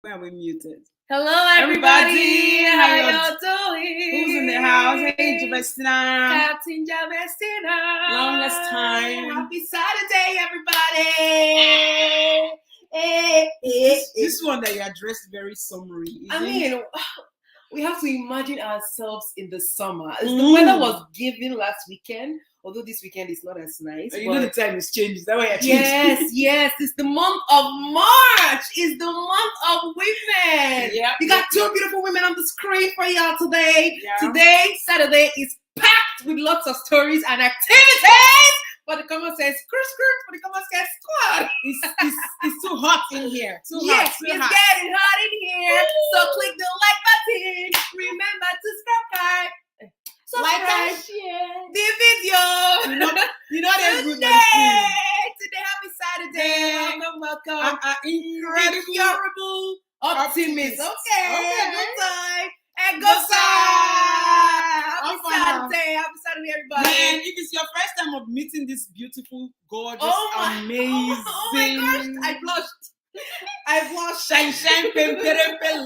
Why are we muted? Hello, everybody. How y'all doing? Who's in the house? Hey, Javestina. Captain Javestina. Longest time. Happy Saturday, everybody. This one that you are dressed very summery. We have to imagine ourselves in the summer. The weather was given last weekend, although this weekend is not as nice. You know the time is changed. Is that why you're changing? Yes. It's the month of March. It's the month of women. Yep. We got two beautiful women on the screen for y'all today. Yeah. Today, Saturday, is packed with lots of stories and activities. For the common sense, for the common sense squad. It's too hot in here. Too hot. It's getting hot in here. So click the like button. Remember to subscribe. Like and share the video. You know they're good. Today, happy Saturday. Welcome. Incredible Optimist. Okay. Good time. And go Happy Saturday, everybody. Man, if it's your first time of meeting this beautiful, gorgeous, amazing. Oh my gosh, I blushed. Shine, pempe,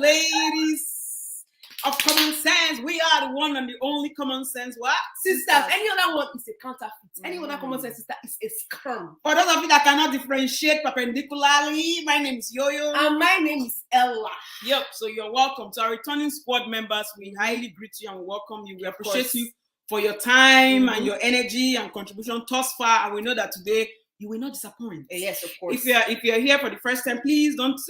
ladies of common sense. We are the one and the only common sense what? Sisters. Any other one is a counterfeit. Any other common sense sister is a scam. For those of you that cannot differentiate perpendicularly, my name is Yo-Yo. And my name is Ella. Yep, so you're welcome. To our returning squad members, we highly greet you and welcome you. We appreciate you for your time and your energy and contribution thus far. And we know that today you will not disappoint. Yes, of course. If you're here for the first time, please don't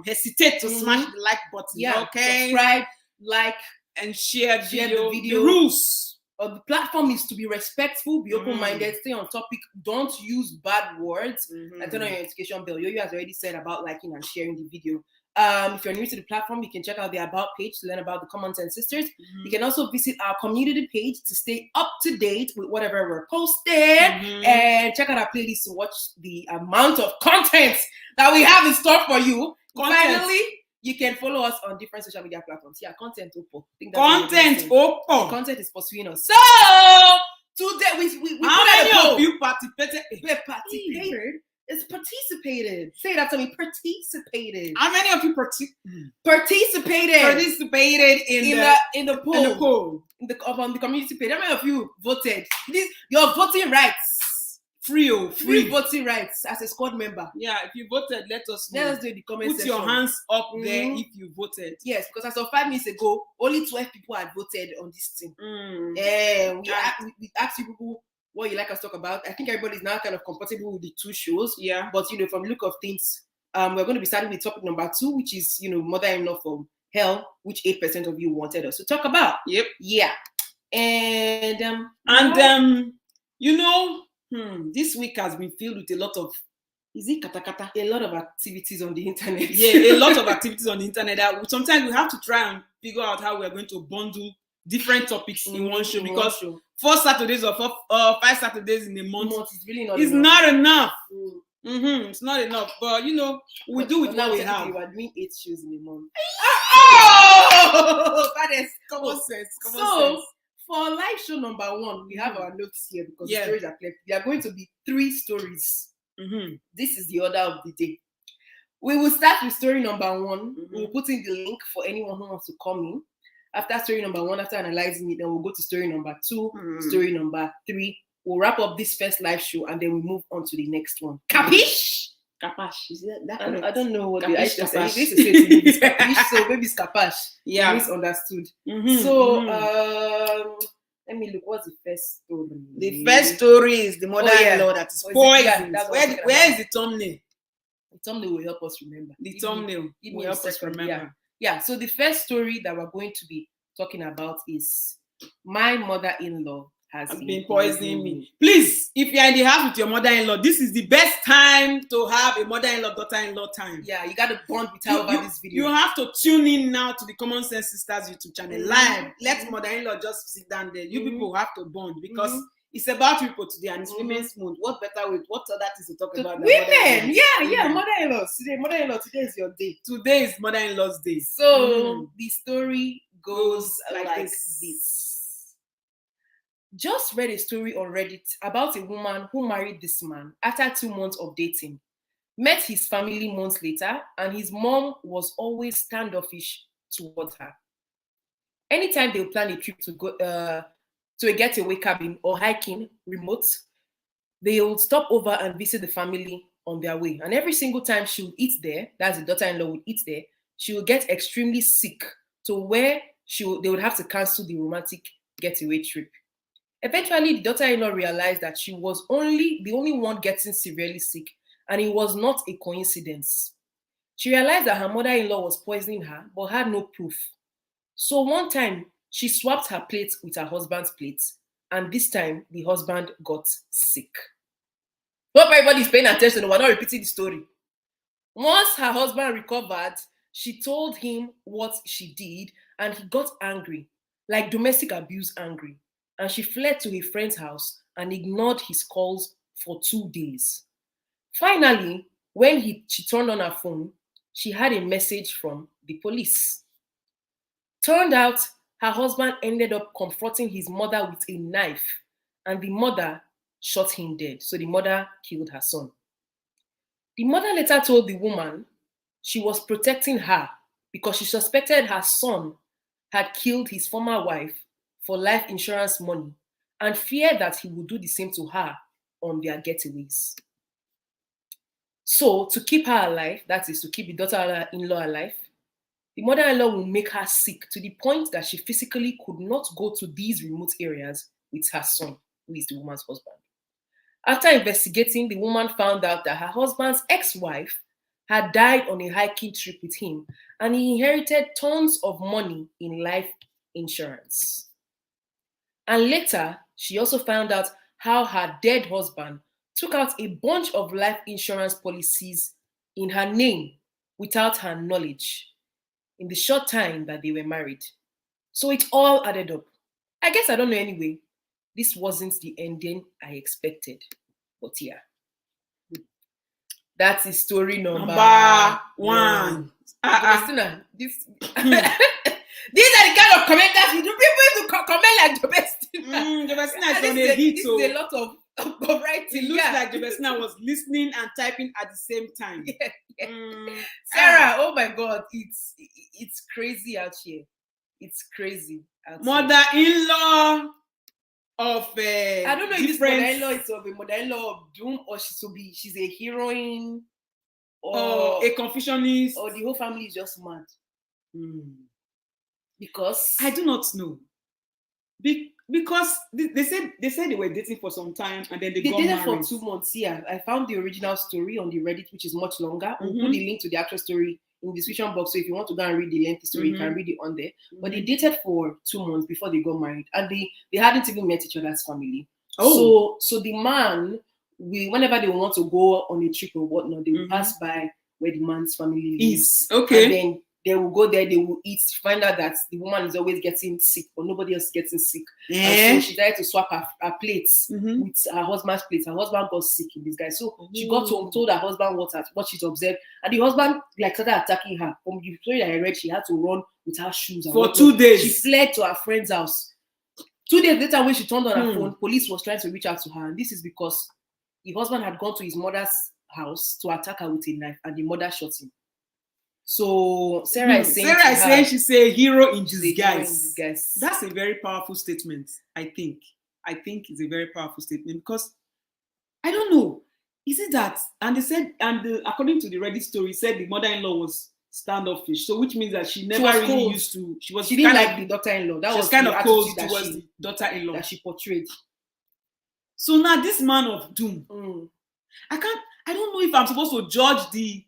hesitate to smash the like button. Yeah, okay. Subscribe, like, and share the video. The rules. The platform is to be respectful, be open-minded, stay on topic. Don't use bad words. I turn on your notification bell. Yo-Yo has already said about liking and sharing the video. If you're new to the platform, you can check out the About page to learn about the Common Sense Sisters. You can also visit our community page to stay up to date with whatever we're posting. And check out our playlist to watch the amount of content that we have in store for you. Finally, you can follow us on different social media platforms. Yeah, content open. Content is pursuing us. So today we how many of you participated? It's participated. Say that to me. Participated. How many of you participated in the poll? On the community page. How many of you voted? Your voting rights. Free voting rights as a squad member. Yeah, if you voted, let us know. Let us do the comment section. Put your hands up there if you voted. Yes, because as of 5 minutes ago, only 12 people had voted on this thing. We asked you people what you like us to talk about. I think everybody's now kind of compatible with the two shows. Yeah. But from the look of things, we're going to be starting with topic number 2, which is mother-in-law from hell, which 8% of you wanted us to talk about. Yep. Yeah. This week has been filled with a lot of katakata? A lot of activities on the internet. Yeah, a lot of activities on the internet. Sometimes we have to try and figure out how we're going to bundle different topics in one show because 4 Saturdays or 5 Saturdays in a month is really not enough. It's not enough. But we do with what we have. We are doing 8 shows in a month. That is common sense. For live show number 1, we have our notes here because the stories are clear. There are going to be 3 stories. This is the order of the day. We will start with story number 1. We will put in the link for anyone who wants to come in. After story number 1, after analyzing it, then we'll go to story number 2, story number 3. We'll wrap up this first live show and then we move on to the next one. Capiche? Capash. Is that I don't know what capiche, they say. They used to say to me, it's capiche, so maybe it's capash. Yeah. Misunderstood. Let me look. What's the first story? The first story is the mother-in-law that is poisoned. Where is the thumbnail? The thumbnail will help us remember. The thumbnail will help us remember. Yeah. So the first story that we're going to be talking about is my mother-in-law has been poisoning me. Please, if you're in the house with your mother-in-law, this is the best time to have a mother-in-law, daughter-in-law time. Yeah, you got to bond with her over this video. You have to tune in now to the Common Sense Sisters YouTube channel live. Let mother-in-law just sit down there. You people have to bond because it's about people today and it's Women's Month. What better with what other things to talk about? Women, mother-in-laws. Mother-in-law, today is your day. Today is mother-in-law's day. So the story goes like this. Just read a story on Reddit about a woman who married this man after 2 months of dating. met his family months later, and his mom was always standoffish towards her. Anytime they would plan a trip to go to a getaway cabin or hiking remote, they would stop over and visit the family on their way. And every single time she would eat there, that's the daughter-in-law would eat there, she would get extremely sick to where they would have to cancel the romantic getaway trip. Eventually, the daughter-in-law realized that she was the only one getting severely sick, and it was not a coincidence. She realized that her mother-in-law was poisoning her, but had no proof. So one time, she swapped her plate with her husband's plate, and this time, the husband got sick. Hope everybody's paying attention. We're not repeating the story. Once her husband recovered, she told him what she did, and he got angry, like domestic abuse angry. And she fled to a friend's house and ignored his calls for 2 days. Finally, when she turned on her phone, she had a message from the police. Turned out, her husband ended up confronting his mother with a knife, and the mother shot him dead. So the mother killed her son. The mother later told the woman she was protecting her because she suspected her son had killed his former wife for life insurance money and feared that he would do the same to her on their getaways. So to keep her alive, that is to keep the daughter-in-law alive, the mother-in-law will make her sick to the point that she physically could not go to these remote areas with her son, who is the woman's husband. After investigating, the woman found out that her husband's ex-wife had died on a hiking trip with him, and he inherited tons of money in life insurance. And later, she also found out how her dead husband took out a bunch of life insurance policies in her name without her knowledge in the short time that they were married. So it all added up. I guess I don't know anyway. This wasn't the ending I expected. But yeah. That's the story number one. Christina, these are the kind of commenters you do. People to comment like Jobestina. Jobestina is on a hit. This is a lot of writing. It looks like Jobestina was listening and typing at the same time. Yeah. Sarah, oh my God, it's crazy out here. It's crazy out Mother-in-law of I don't know if this mother-in-law is of a mother-in-law of doom, or she's a heroine, or a confucianist, or the whole family is just mad. Because I do not know. Because they said they were dating for some time and then they got dated married for 2 months. Yeah, I found the original story on the Reddit, which is much longer. We'll put the link to the actual story in the description box. So if you want to go and read the lengthy story, you can read it on there. But they dated for 2 months before they got married, and they hadn't even met each other's family. Oh, so the man, whenever they want to go on a trip or whatnot, they will pass by where the man's family lives. Okay, and then they will go there, they will eat, find out that the woman is always getting sick, but nobody else is getting sick. And so she tried to swap her plates with her husband's plates. Her husband got sick in this guy. So she got home, told her husband what she's observed. And the husband started attacking her. From the story that I read, she had to run with her shoes. For 2 days. She fled to her friend's house. 2 days later, when she turned on her phone, police was trying to reach out to her. And this is because the husband had gone to his mother's house to attack her with a knife, and the mother shot him. So Sarah is saying she's a hero in disguise. That's a very powerful statement. I think it's a very powerful statement because I don't know. Is it that? And they said, according to the Reddit story, said the mother-in-law was standoffish. So which means that she never really used to. She didn't like the daughter-in-law. That was kind of cold towards the daughter-in-law that she portrayed. So now this man of doom, I don't know if I'm supposed to judge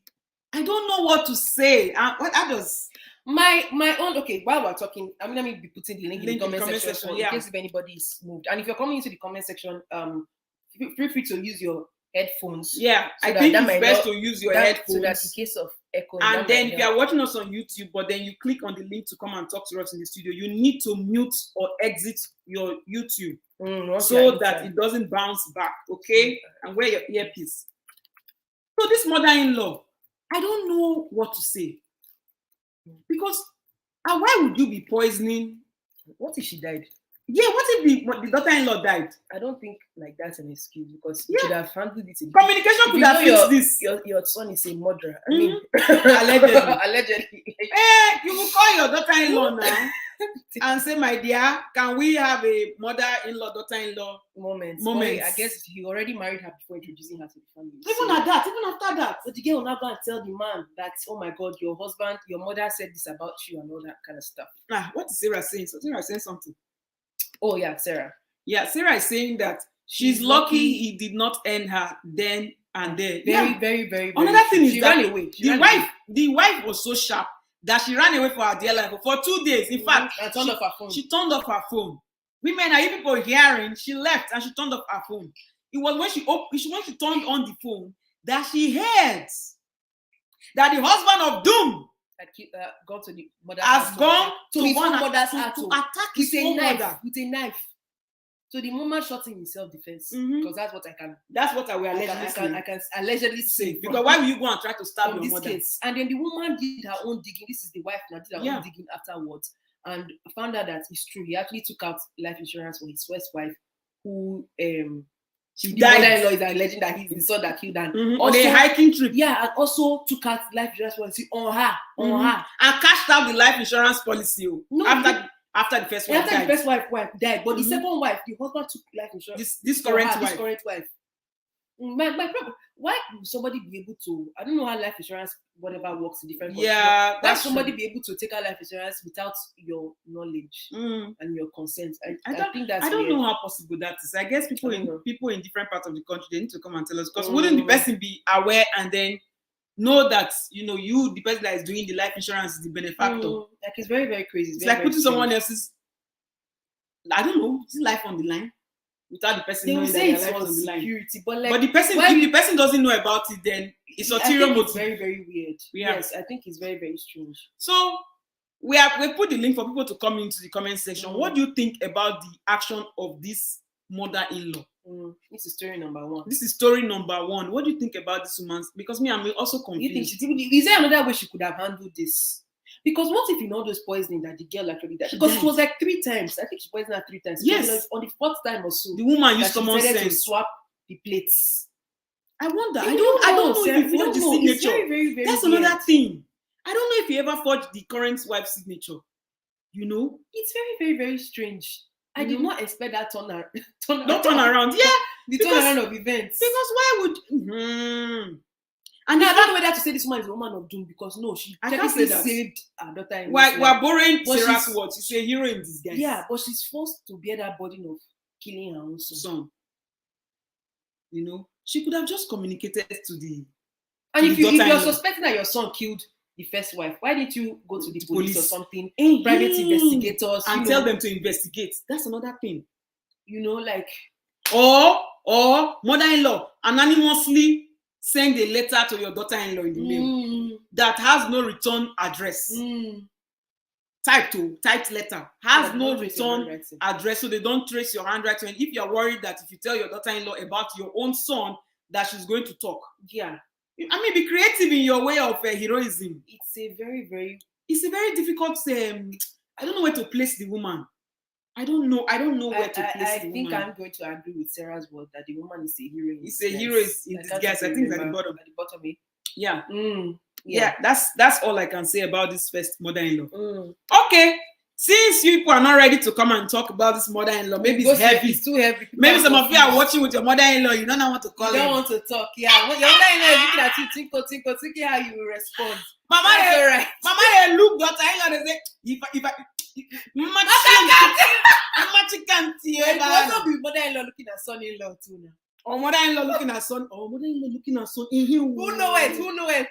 I don't know what to say. What others? My own. Okay, while we're talking, let me be putting the link in the comment section in case if anybody is moved. And if you're coming into the comment section, feel free to use your headphones. Yeah, I think it's best to use your headphones. So that in case of echo. And then if you are watching us on YouTube, but then you click on the link to come and talk to us in the studio, you need to mute or exit your YouTube so that it doesn't bounce back. Okay, and wear your earpiece. So this mother-in-law, I don't know what to say. Because why would you be poisoning? What if she died? Yeah, what if the daughter-in-law died? I don't think like that's an excuse because you could have handled it. Communication could have fixed this. Your son is a murderer. I mean, allegedly. Allegedly. You will call your daughter-in-law now and say, my dear, can we have a mother-in-law, daughter-in-law moment? I guess he already married her before introducing her to the family. Even after that. But the girl will now go and tell the man that, oh my God, your husband, your mother said this about you and all that kind of stuff. What is Sarah saying? So Sarah is saying something. Oh yeah, Sarah. Yeah, Sarah is saying that she's lucky he did not end her then and there. Very. Another thing is she that ran away. The wife was so sharp that she ran away for her dear life for 2 days. In fact, and turned off her phone. She turned off her phone. Women are people hearing. She left and she turned off her phone. It was when she turned on the phone that she heard that the husband of doom gone to the mother has gone to his own mother's house to attack his own mother with a knife. So the woman shot him in self-defense because that's what I will allegedly say. Because why will you go and try to stab your mother? Case. And then the woman did her own digging. This is the wife now did her own digging afterwards and found out that it's true. He actually took out life insurance for his first wife, who she the died. mother-in-law is alleging that he's the son that killed her. On a hiking trip. Yeah, and also took out life insurance policy on her. And cashed out the life insurance policy after the first wife died. After the first wife died. But the second wife, the husband took life insurance. This current wife. My problem, why would somebody be able to, I don't know how life insurance, whatever works in different countries. Yeah, why somebody be able to take out life insurance without your knowledge and your consent? I think that's I don't weird. know how possible that is. I guess people in different parts of the country, they need to come and tell us, because wouldn't the person be aware and then know that you the person that is doing the life insurance is the benefactor? Like it's very, very crazy. It's like putting someone else's, I don't know, is life on the line without the person knowing that their life is on the line. Security, but the person, if the person doesn't know about it, then it's ulterior motive. It's very, very weird. Yes, I think it's very, very strange. So we put the link for people to come into the comment section. What do you think about the action of this mother-in-law? This is story number one. What do you think about this woman? Because me, I'm also confused. Is there another way she could have handled this? Because what if in all those poisoning that the girl actually died? Because it was like 3 times. I think she poisoned her 3 times. Yes. On the 4th time or so, the woman used common sense to swap the plates. I wonder. I don't know if you forged the signature. It's very, very, very That's weird. another thing. I don't know if you ever forged the current wife's signature. It's very, very, very strange. I did not expect that turn around. Turn around. Yeah. The turnaround of events. Because why would and I don't know whether to say this woman is a woman of doom, because no, she technically saved her daughter. We're borrowing Sarah's words. She's a hero in disguise. Yeah, but she's forced to bear that burden of killing her own son. She could have just communicated to the. And if you're suspecting that your son killed the first wife, why didn't you go to the police or something? Private investigators and tell them to investigate. That's another thing. Or mother-in-law anonymously send a letter to your daughter-in-law in the mail that has no return address. Typed letter has no return address, so they don't trace your handwriting. And if you're worried that if you tell your daughter-in-law about your own son, that she's going to talk. Yeah. I mean, be creative in your way of heroism. It's a very difficult. I don't know where to place the woman. I don't know where to place the woman. I think I'm going to agree with Sarah's word that the woman is a hero. It's a hero in disguise. I think it's at the bottom. Yeah. Yeah. That's all I can say about this first mother-in-law. Okay. Since you people are not ready to come and talk about this mother-in-law, maybe it's heavy. It's too heavy. Maybe some of you are watching with your mother-in-law. You don't know what to call it. You don't want to talk. Yeah. When your mother-in-law is looking at you, thinking how you will respond. Mama, they look daughter-in-law. They say, if I It also be mother-in-law looking at son-in-law too now. Or mother-in-law looking at son. Or mother-in-law looking at son. Who know it?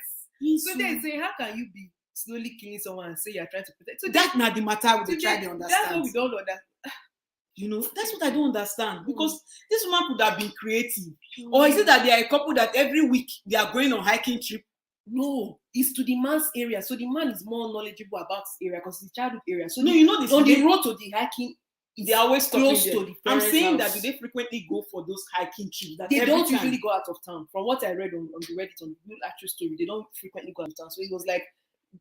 So they say, how can you be slowly killing someone and say you're trying to protect? So that's not the matter we try to understand. That's what we don't understand. That's what I don't understand. Because this woman could have been creative. Or is it that they are a couple that every week they are going on hiking trip? No, it's to the man's area. So the man is more knowledgeable about this area because it's a childhood area. So on the road to the hiking, they are always close to the I'm saying house. that do they frequently go for those hiking trips? They don't usually go out of town. From what I read on the Reddit, on the Real Actual Story, they don't frequently go out of town. So it was like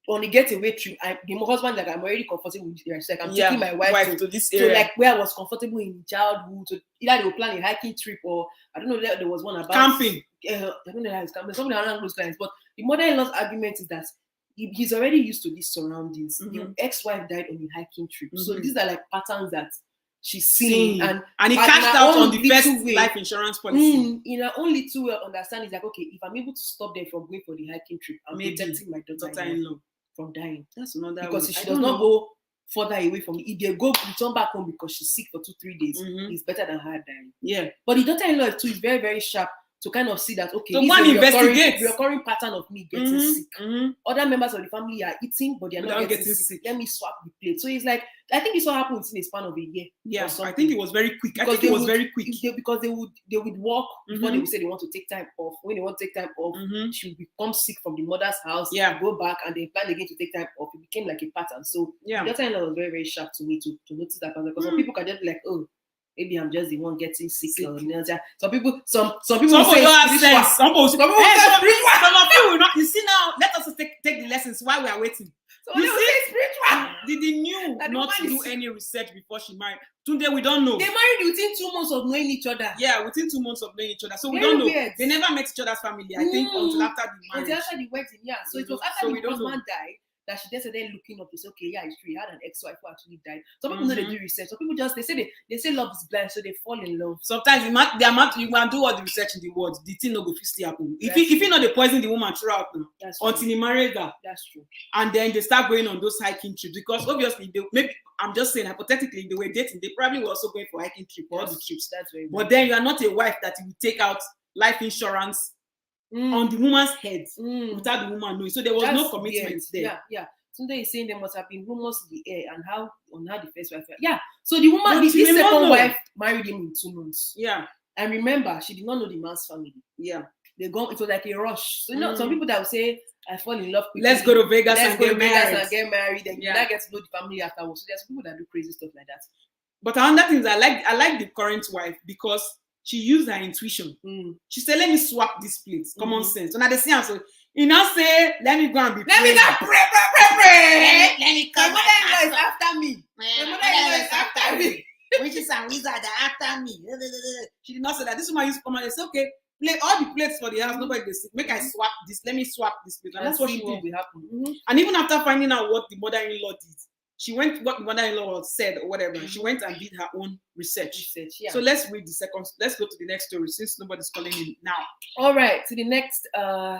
on the getaway trip, the husband like I'm already comfortable with this. Like I'm taking my wife to this area. So like where I was comfortable in childhood. So either they will plan a hiking trip or I don't know. There was one about camping. I don't know how it's camping. Something along those lines. But the mother-in-law's argument is that he's already used to these surroundings. The ex-wife died on a hiking trip, so these are like patterns that she's seeing, and he cashed out on the first life insurance policy. In her own little way of understanding, like, okay, if I'm able to stop them from going for the hiking trip, I'm protecting my daughter-in-law from dying. That's another because if she does not go further away from me, if they go return back home because she's sick for 2-3 days, it's better than her dying. Yeah, but the daughter-in-law too is very, very sharp to kind of see that, okay, so this one is investigates a recurring pattern of me getting sick. Other members of the family are eating, but they're not getting sick. Let me swap the plate. So it's like, I think this all happened in a span of a year. Yeah, I think it was very quick. Because they would walk before they would say they want to take time off. When they want to take time off, she would become sick from the mother's house. Go back and they plan again to take time off. It became like a pattern. So the daughter-in-law was very, very sharp to me to notice that pattern, because some people can just be like, oh, maybe I'm just the one getting sick. Some people say spiritual. Some of you will not. You see now, let us take the lessons while we are waiting. So you see, spiritual. They knew not to do any research before she married. Today we don't know. They married within 2 months of knowing each other. Yeah, within 2 months of knowing each other. So we don't know. Weird. They never met each other's family, I think, until after the marriage. Until after the wedding, yeah. So it was after the husband died that she just started looking up to say, okay, yeah, it's true. He had an ex-wife who actually died. Some people know they do research. Some people just they say love is blind, so they fall in love. Sometimes you can do all the research in the world. The thing no go fit happen. If you know they poison the woman throughout until he married her. That's true. And then they start going on those hiking trips, because obviously maybe I'm just saying hypothetically they were dating. They probably were also going for hiking trip all the trips. That's very but then you are not a wife that you will take out life insurance on the woman's head without the woman knowing. So there was no commitment there. Yeah. Sunday is saying there must have been rumors in the air and how the first wife. Yeah. So the woman, this second wife married him in 2 months. Yeah. And remember, she did not know the man's family. Yeah. It was like a rush. So you know, some people that will say, I fall in love quickly. Let's go to Vegas and get married. Then you get to know the family afterwards. So there's people that do crazy stuff like that. But another thing is I like the current wife because she used her intuition. She said, let me swap this plate. Common sense. So now they see her, so you now say, let me go and be Let me go pray. Let me come. My mother-in-law is after me. My mother-in-law is after me. Witches and wizards are after me. She did not say that. This woman used to come and say, okay, play all the plates for the house. Nobody they say, make I swap this. Let me swap this plate. And that's what she did. And even after finding out what the mother-in-law did, she went what the mother-in-law said or whatever. She went and did her own research. Yeah. So let's read the second. Let's go to the next story since nobody's calling in now. All right, to the next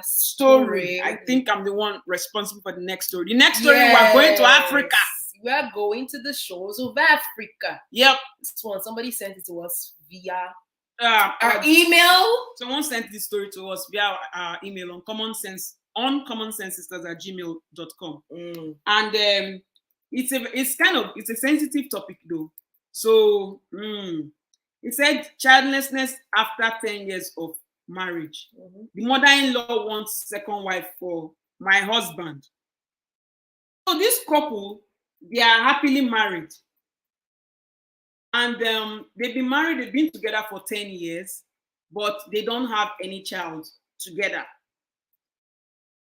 story. I think I'm the one responsible for the next story. The next story, we're going to Africa. We are going to the shores of Africa. Yep. This one, somebody sent it to us via our email. Someone sent this story to us via our email on commonsensesisters@gmail.com. And it's a sensitive topic though. So it said childlessness after 10 years of marriage. The mother-in-law wants second wife for my husband. So this couple, they are happily married. And they've been together for 10 years, but they don't have any child together.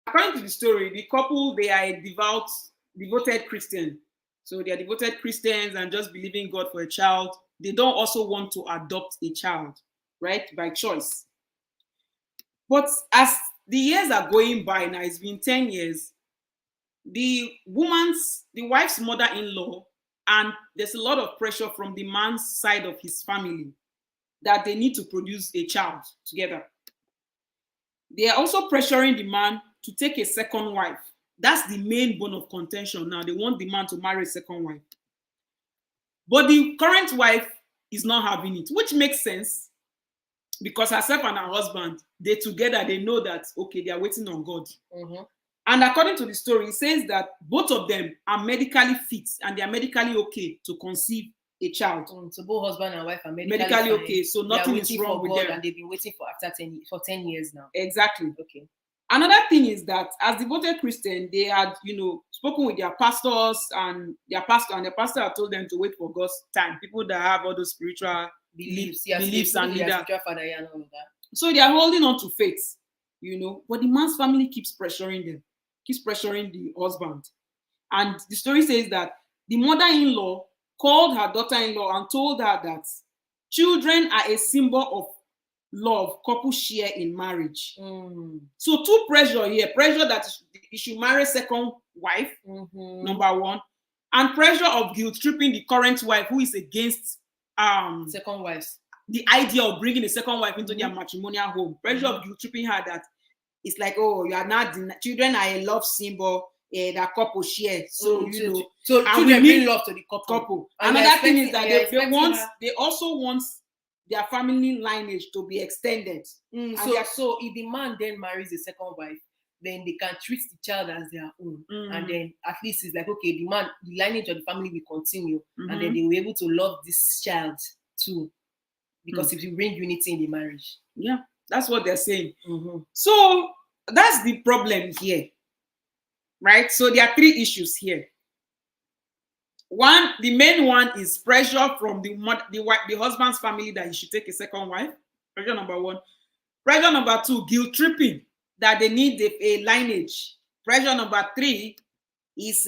According to the story, the couple, they are a devoted Christian. So they are devoted Christians and just believing God for a child. They don't also want to adopt a child, right? By choice. But as the years are going by now, it's been 10 years, the wife's mother-in-law, and there's a lot of pressure from the man's side of his family that they need to produce a child together. They are also pressuring the man to take a second wife. That's the main bone of contention now. They want the man to marry a second wife. But the current wife is not having it, which makes sense because herself and her husband, they together, they know that, okay, they are waiting on God. And according to the story, it says that both of them are medically fit and they are medically okay to conceive a child. So both husband and wife are medically fine. Okay, so nothing is wrong with them. And they've been waiting for 10 years now. Exactly. Okay. Another thing is that as devoted Christian, they had, spoken with their pastors and their pastor had told them to wait for God's time. People that have all those spiritual beliefs and leaders. So they are holding on to faith, but the man's family keeps pressuring them. keeps pressuring the husband. And the story says that the mother-in-law called her daughter-in-law and told her that children are a symbol of love couples share in marriage. So two pressure here. Pressure that he should marry second wife, number one. And pressure of guilt-tripping the current wife who is against second wives. The idea of bringing a second wife into their matrimonial home. Pressure of guilt-tripping her that it's like, oh, you are not, children are a love symbol that couple share. So, so children bring love to the couple. Another thing is that they also want their family lineage to be extended. So if the man then marries a second wife, then they can treat the child as their own. And then at least it's like, okay, the lineage of the family will continue. And then they will be able to love this child too. Because if you bring unity in the marriage. Yeah, that's what they're saying. So that's the problem here. Right? So there are three issues here. One, the main one is pressure from the husband's family that he should take a second wife. Pressure number one. Pressure number two, guilt tripping that they need a lineage. Pressure number three is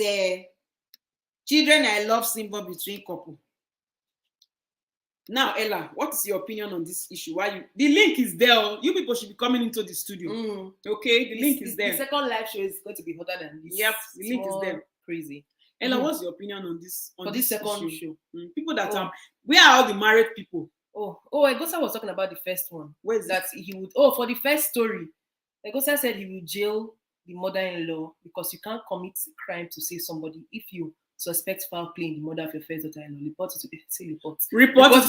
children are a love symbol between couple. Now, Ella, what is your opinion on this issue? The link is there. You people should be coming into the studio. Okay, the link is there. The second live show is going to be hotter than this. Yep, the link is there. Crazy. Ella, what's your opinion on this? For this second show, people that where are all the married people? Egosa was talking about the first one. Where is that he would? For the first story, Egosa said he would jail the mother-in-law because you can't commit crime to save somebody if you suspect foul play in the mother of your first daughter-in-law. Report it to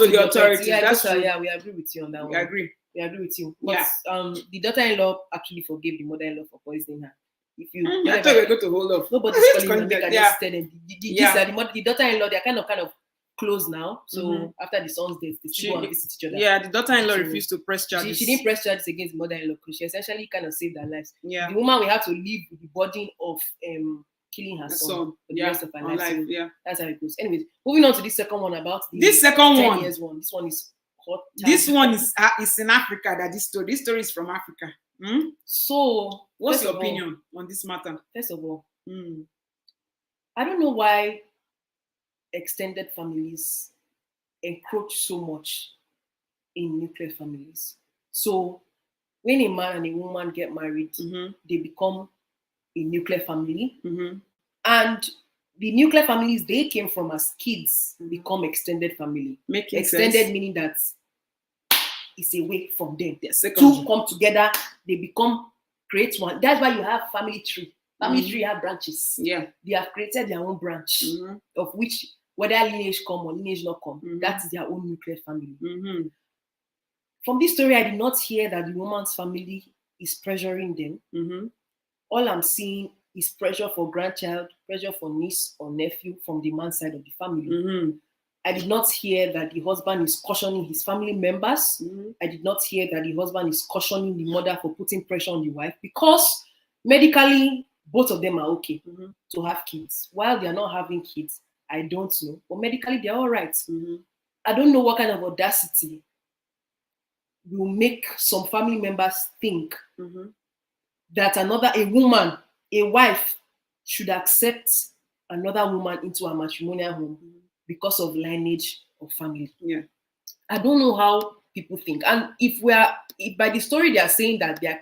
the authorities. Yeah, we agree with you on that one. We agree with you. But the daughter-in-law actually forgave the mother-in-law for poisoning her. If you, I thought we were going to hold off. Nobody's calling them. The daughter-in-law, they're kind of close now. So after the son's death, they still go and visit each other. Yeah, the daughter-in-law refused to press charges. She didn't press charges against the mother-in-law because she essentially kind of saved her lives. Yeah. The woman will have to live with the burden of killing her son for the rest of her life. So that's how it goes. Anyways, moving on to the second one about this second 10 one. Years one. This one is hot. This one is in Africa. This story is from Africa. So, what's your opinion on this matter? First of all, I don't know why extended families encroach so much in nuclear families. So, when a man and a woman get married, they become a nuclear family. And the nuclear families they came from as kids become extended family. Extended sense. Meaning that it's a way from them. Two come together, they create one. That's why you have family tree. Family tree have branches. Yeah. They have created their own branch of which whether lineage come or lineage not come, that is their own nuclear family. From this story, I did not hear that the woman's family is pressuring them. All I'm seeing is pressure for grandchild, pressure for niece or nephew from the man's side of the family. I did not hear that the husband is cautioning his family members. I did not hear that the husband is cautioning the mother for putting pressure on the wife because medically, both of them are okay to have kids. While they are not having kids, I don't know. But medically, they're all right. I don't know what kind of audacity will make some family members think that a wife should accept another woman into a matrimonial home because of lineage of family. Yeah, I don't know how people think. And if by the story they are saying that they are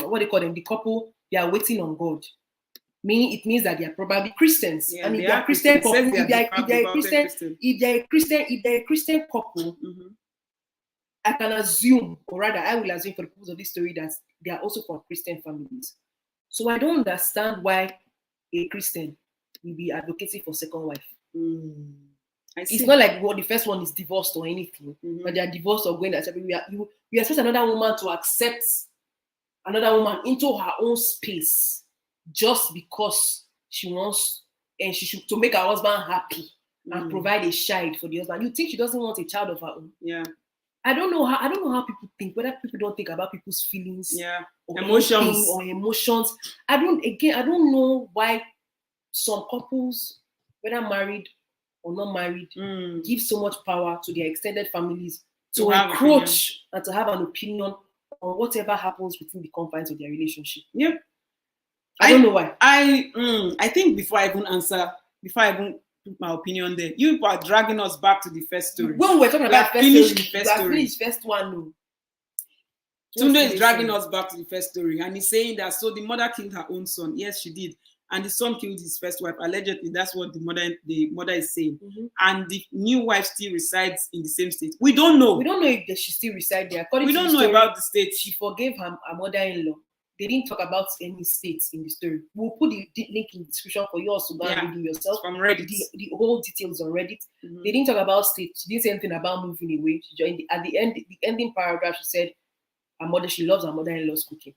what they call them, the couple, they are waiting on God. Meaning it means that they are probably Christians. Yeah, and if they are Christian couple, if they're a Christian couple, I can assume, or rather I will assume for the purpose of this story that they are also from Christian families. So I don't understand why a Christian will be advocating for second wife. It's not like the first one is divorced or anything, but they are divorced or going that we expect another woman to accept another woman into her own space just because she wants and she should to make her husband happy and provide a child for the husband. You think she doesn't want a child of her own? Yeah. I don't know how people think, whether people don't think about people's feelings, or emotions. I don't know why some couples, whether married or not married, give so much power to their extended families to encroach and to have an opinion on whatever happens within the confines of their relationship. Yep. I don't know why. I think before I even put my opinion there, you are dragging us back to the first story. When we're talking about first story, finished first one. No. Tunde is dragging us back to the first story, and he's saying that so the mother killed her own son. Yes, she did, and the son killed his first wife. Allegedly, that's what the mother is saying. And the new wife still resides in the same state. We don't know. We don't know if she still resides there. We don't know about the state. She forgave her mother-in-law. They didn't talk about any states in the story. We'll put the link in the description for you also go and read it yourself. From Reddit. The whole details on Reddit. They didn't talk about states. She didn't say anything about moving away. She joined at the end, the ending paragraph, she said she loves her mother-in-law's cooking.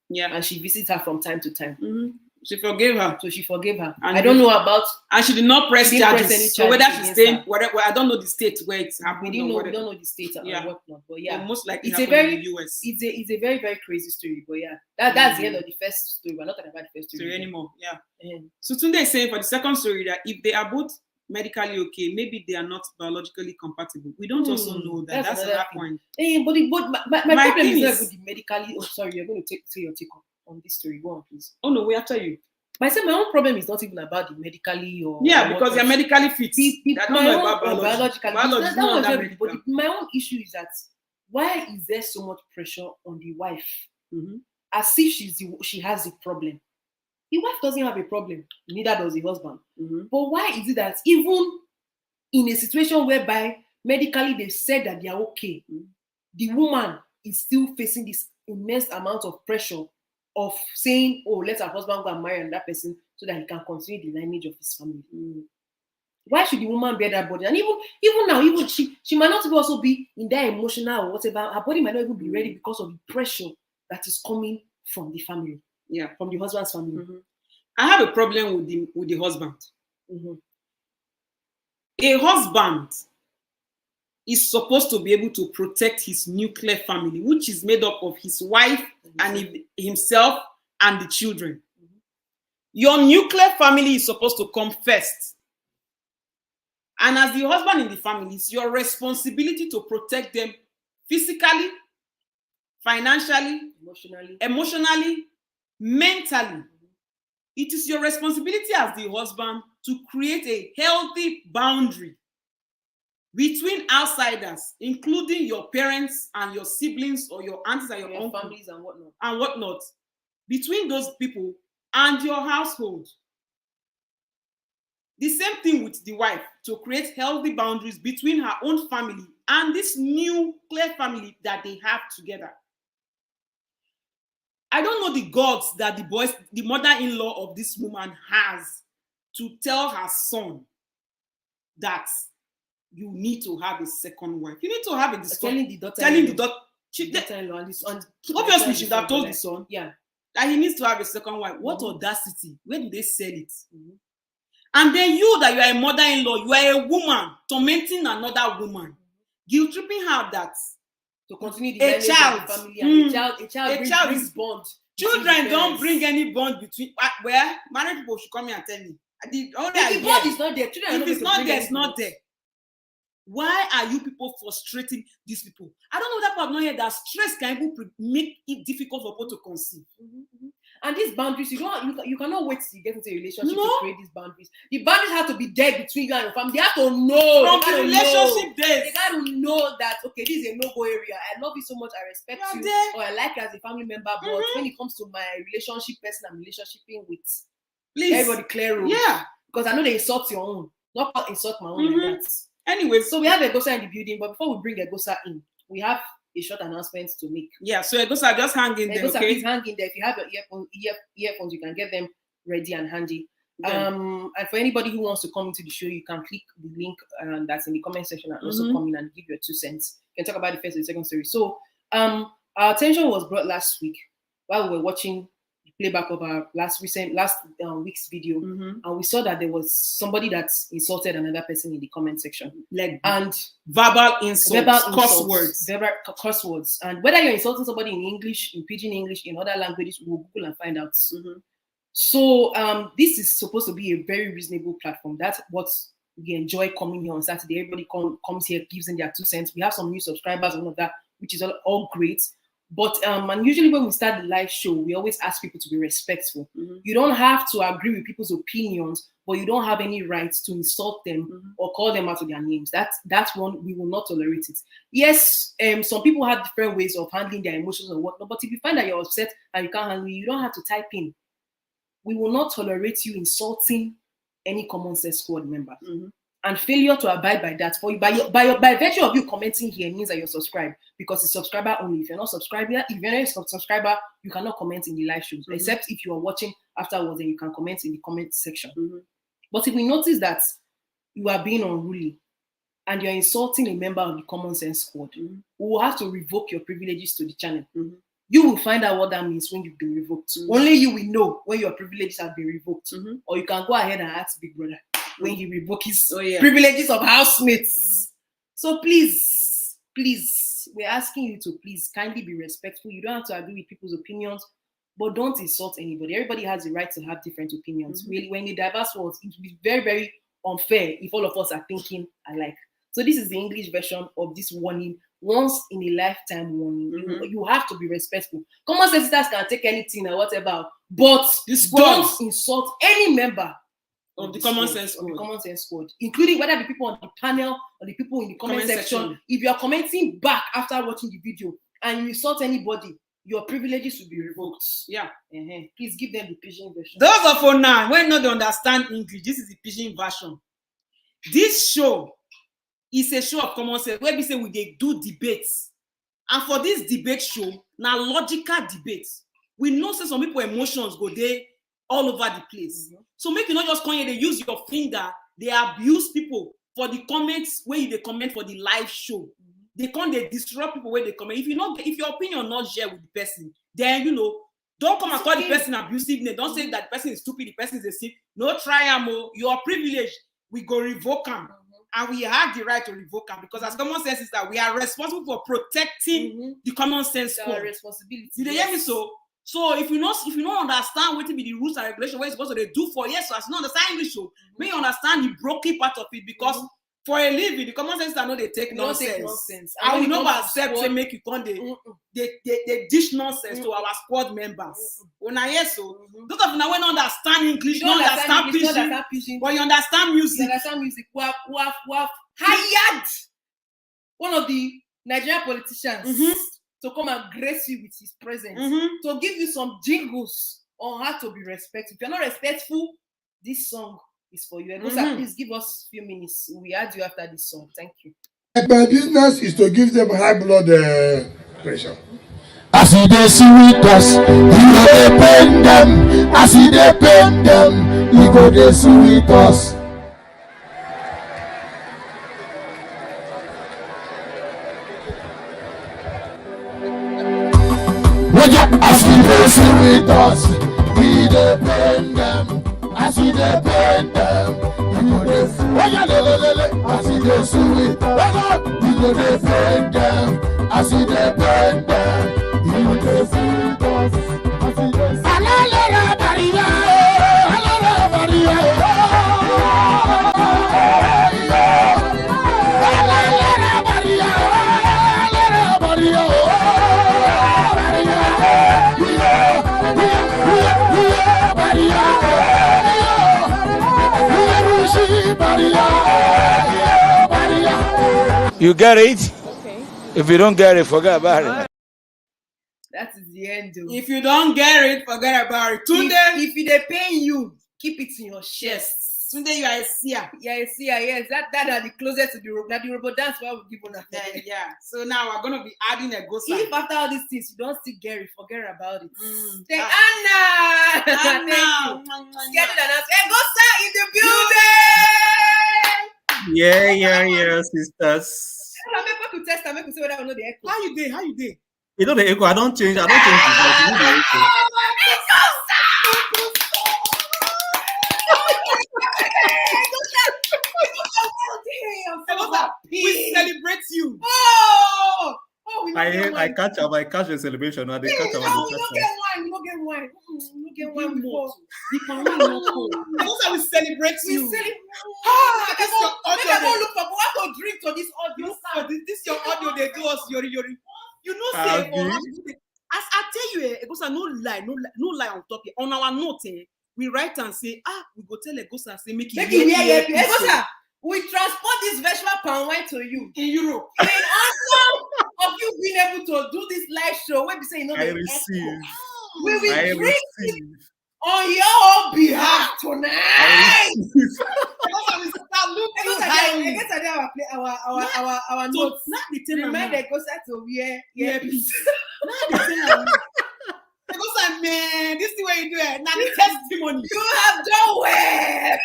Yeah. And she visits her from time to time. She forgave her. So she forgave her. And I don't know about. And she did not press charges. So whether she's staying, whatever, I don't know the state where it's happening. We don't know the state or whatnot. But yeah, most likely it's a very in the US. It's a very, very crazy story. But yeah, that's the end of the first story. We're not talking about the first story anymore. Yeah. So Tunde is saying for the second story that if they are both medically okay, maybe they are not biologically compatible. We don't also know that. That's another point. But my problem is not with the medically. Oh, sorry, you're going to say your take on this story. Go on, please. Oh no, we're after you. My own problem is not even about the medically or because they're medically fit. I don't know about biologically. My own issue is that why is there so much pressure on the wife, as if she has a problem? The wife doesn't have a problem, neither does the husband. But why is it that even in a situation whereby medically they've said that they are okay, the woman is still facing this immense amount of pressure of saying, oh, let her husband go and marry another person so that he can continue the lineage of his family? Why should the woman bear that burden? And even now, she might not also be in that emotional or whatever. Her body might not even be ready because of the pressure that is coming from the family. Yeah, from the husband's family. I have a problem with the husband. A husband is supposed to be able to protect his nuclear family, which is made up of his wife and himself and the children. Your nuclear family is supposed to come first. And as the husband in the family, it's your responsibility to protect them physically, financially, emotionally, mentally. It is your responsibility as the husband to create a healthy boundary between outsiders, including your parents and your siblings or your aunts and your uncles, families and whatnot, between those people and your household. The same thing with the wife, to create healthy boundaries between her own family and this nuclear family that they have together. I don't know the guts that the mother-in-law of this woman has to tell her son that you need to have a second wife. You need to have a discussion. Telling the daughter. Obviously, she would have told the son that he needs to have a second wife. What audacity? Where do they sell it? And then you, that you are a mother-in-law, you are a woman tormenting another woman, guilt-tripping her that to continue the lineage of the family, and a child brings bond. Children don't bring any bond between. Where married people should come here and tell me. The bond is not there. Children if it's not there, it's not there. Why are you people frustrating these people? I don't know that part. Not here that stress can even make it difficult for people to conceive. And these boundaries, you cannot wait till you get into a relationship to create these boundaries. The boundaries have to be there between you and your family. They have to know from the relationship days. They got to know that okay, this is a no-go area. I love you so much. I respect you, or I like you as a family member. But when it comes to my relationship person, I'm relationshiping with. Please, everybody clear rules. Yeah, because I know they insult your own, not insult my own. Like that. Anyway, so we have Egosa in the building, but before we bring Egosa in, we have a short announcement to make. Yeah, so Egosa, just hang in there. Egosa, please hang in there. If you have your earphones, you can get them ready and handy. And for anybody who wants to come into the show, you can click the link that's in the comment section and also come in and give your 2 cents. You can talk about the first and the second story. So our attention was brought last week while we were watching playback of our last week's video, and we saw that there was somebody that insulted another person in the comment section, and verbal insults, curse words, and whether you're insulting somebody in English, in Pidgin English, in other languages, we'll Google and find out. So this is supposed to be a very reasonable platform. That's what we enjoy coming here on Saturday. Everybody comes here, gives in their 2 cents. We have some new subscribers, all of that, which is all great. But and usually when we start the live show, we always ask people to be respectful. You don't have to agree with people's opinions, but you don't have any rights to insult them or call them out of their names. That's one, we will not tolerate it. Yes, some people have different ways of handling their emotions or whatnot, but if you find that you're upset and you can't handle it, you don't have to type in. We will not tolerate you insulting any Common Sense Squad member. And failure to abide by that for you by virtue of you commenting here means that you're subscribed, because it's subscriber only. If you're not subscribed, if you're not a subscriber, you cannot comment in the live shows, except if you are watching afterwards, then you can comment in the comment section. But if we notice that you are being unruly and you're insulting a member of the Common Sense Squad, we will have to revoke your privileges to the channel. You will find out what that means when you've been revoked. Only you will know when your privileges have been revoked. Or you can go ahead and ask Big Brother when he revokes his privileges of housemates. So please, we're asking you to please kindly be respectful. You don't have to agree with people's opinions, but don't insult anybody. Everybody has the right to have different opinions. Really, when in diverse world, it would be very, very unfair if all of us are thinking alike. So this is the English version of this warning, once in a lifetime warning. You have to be respectful. Common Sense can take anything or whatever, but don't insult any member of the Common Sense Squad, including whether the people on the panel or the people in the comment section. If you are commenting back after watching the video and you insult anybody, your privileges will be revoked. Please give them the pidgin version. Those of you now, when not understand English, this is the pidgin version. This show is a show of common sense where we say we do debates, and for this debate show, now logical debates. We know say some people emotions go there all over the place. So make you not just come here, they use your finger, they abuse people for the comments where they comment for the live show. They come, they disrupt people where they comment. If your opinion not share with the person, then don't come and call the person abusive name. Don't say that the person is stupid, the person is a sick. No try your privilege, we go revoke them. And we have the right to revoke them, because as Common Sense is that we are responsible for protecting the Common Sense Squad. Responsibility. Did they hear me so? So if you don't understand what be the rules and regulations, what it's supposed to do for so as you don't understand English, so may you understand the broken part of it, because for a living, the Common Sense know they take nonsense. And we don't accept to make you come they dish nonsense to our squad members. When I hear so, those of you now when understand English, don't understand pidgin, but you understand music. We have hired one of the Nigerian politicians to come and grace you with his presence, to give you some jingles on how to be respectful. If you're not respectful, this song is for you. Egosa, please give us a few minutes. We add you after this song. Thank you. My business is to give them high blood pressure. As they see with us, you go dey pain them. As they pain them, you go dey see with us. As they see with us, we dey pain them. As they pain them, you go dey see. As they see with us, you go dey pain them. As they pain them, you go dey see with us. Hello, Maria. Hello, You get it? Okay. If you don't get it, forget about it. That is the end. If you don't get it, forget about it. Tunde, if they pay you, keep it in your chest. Tunde, you are a seer. Yeah, a seer, yes. That are the closest to the robot dance why we give on that. Yeah. So now we're gonna be adding a ghost. If after all these things you don't still get it, forget about it. Say Anna! Get it announced. Hey, Gosa in the building! Yeah, sisters. I'm able to test and make you say whether or not the echo. How you dey? You know the echo. I don't change the voice. You know the echo. We celebrate you. I catch the celebration. They catch You don't get wine. Before. That's how we celebrate you. Make everyone look for what to drink to this audio. This your audio. They do us yori. You know, say Abi. for us, as I tell you, Egosa, no lie on top here. On our note, we write and say, we go tell Egosa, say, make it Egosa, we transport this vegetable palm wine to you in Europe. in honor of you being able to do this live show. Where we say, I receive. We will I drink receive. on your behalf tonight. I receive. Our notes. Now they tell Remind Egosa to wear earpiece. Now they tell Egosa, man, this is the way you do it. Now the testimony. You have done well.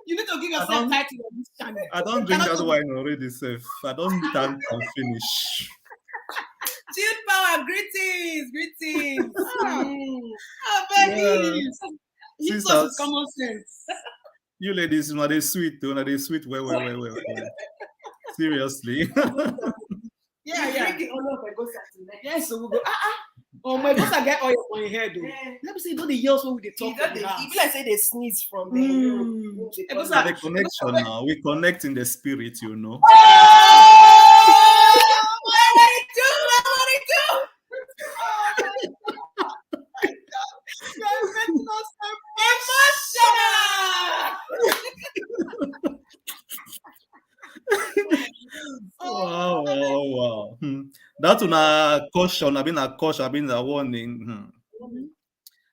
You need to give yourself title on this channel. I don't drink that wine already, safe. I don't tank and finish. Chill power, greetings. Baby. Sisters. Sisters with common sense. You ladies, they sweet, though. They sweet, well. Seriously. Drinking all of Egosa tonight. Yes, so we go. Oh my God, I get oil on your head, though. Let me say, don't the yells when they talk. If I say they sneeze from the The connection now. We connect in the spirit, you know. What did I do? Wow. That's a caution. I've been a warning.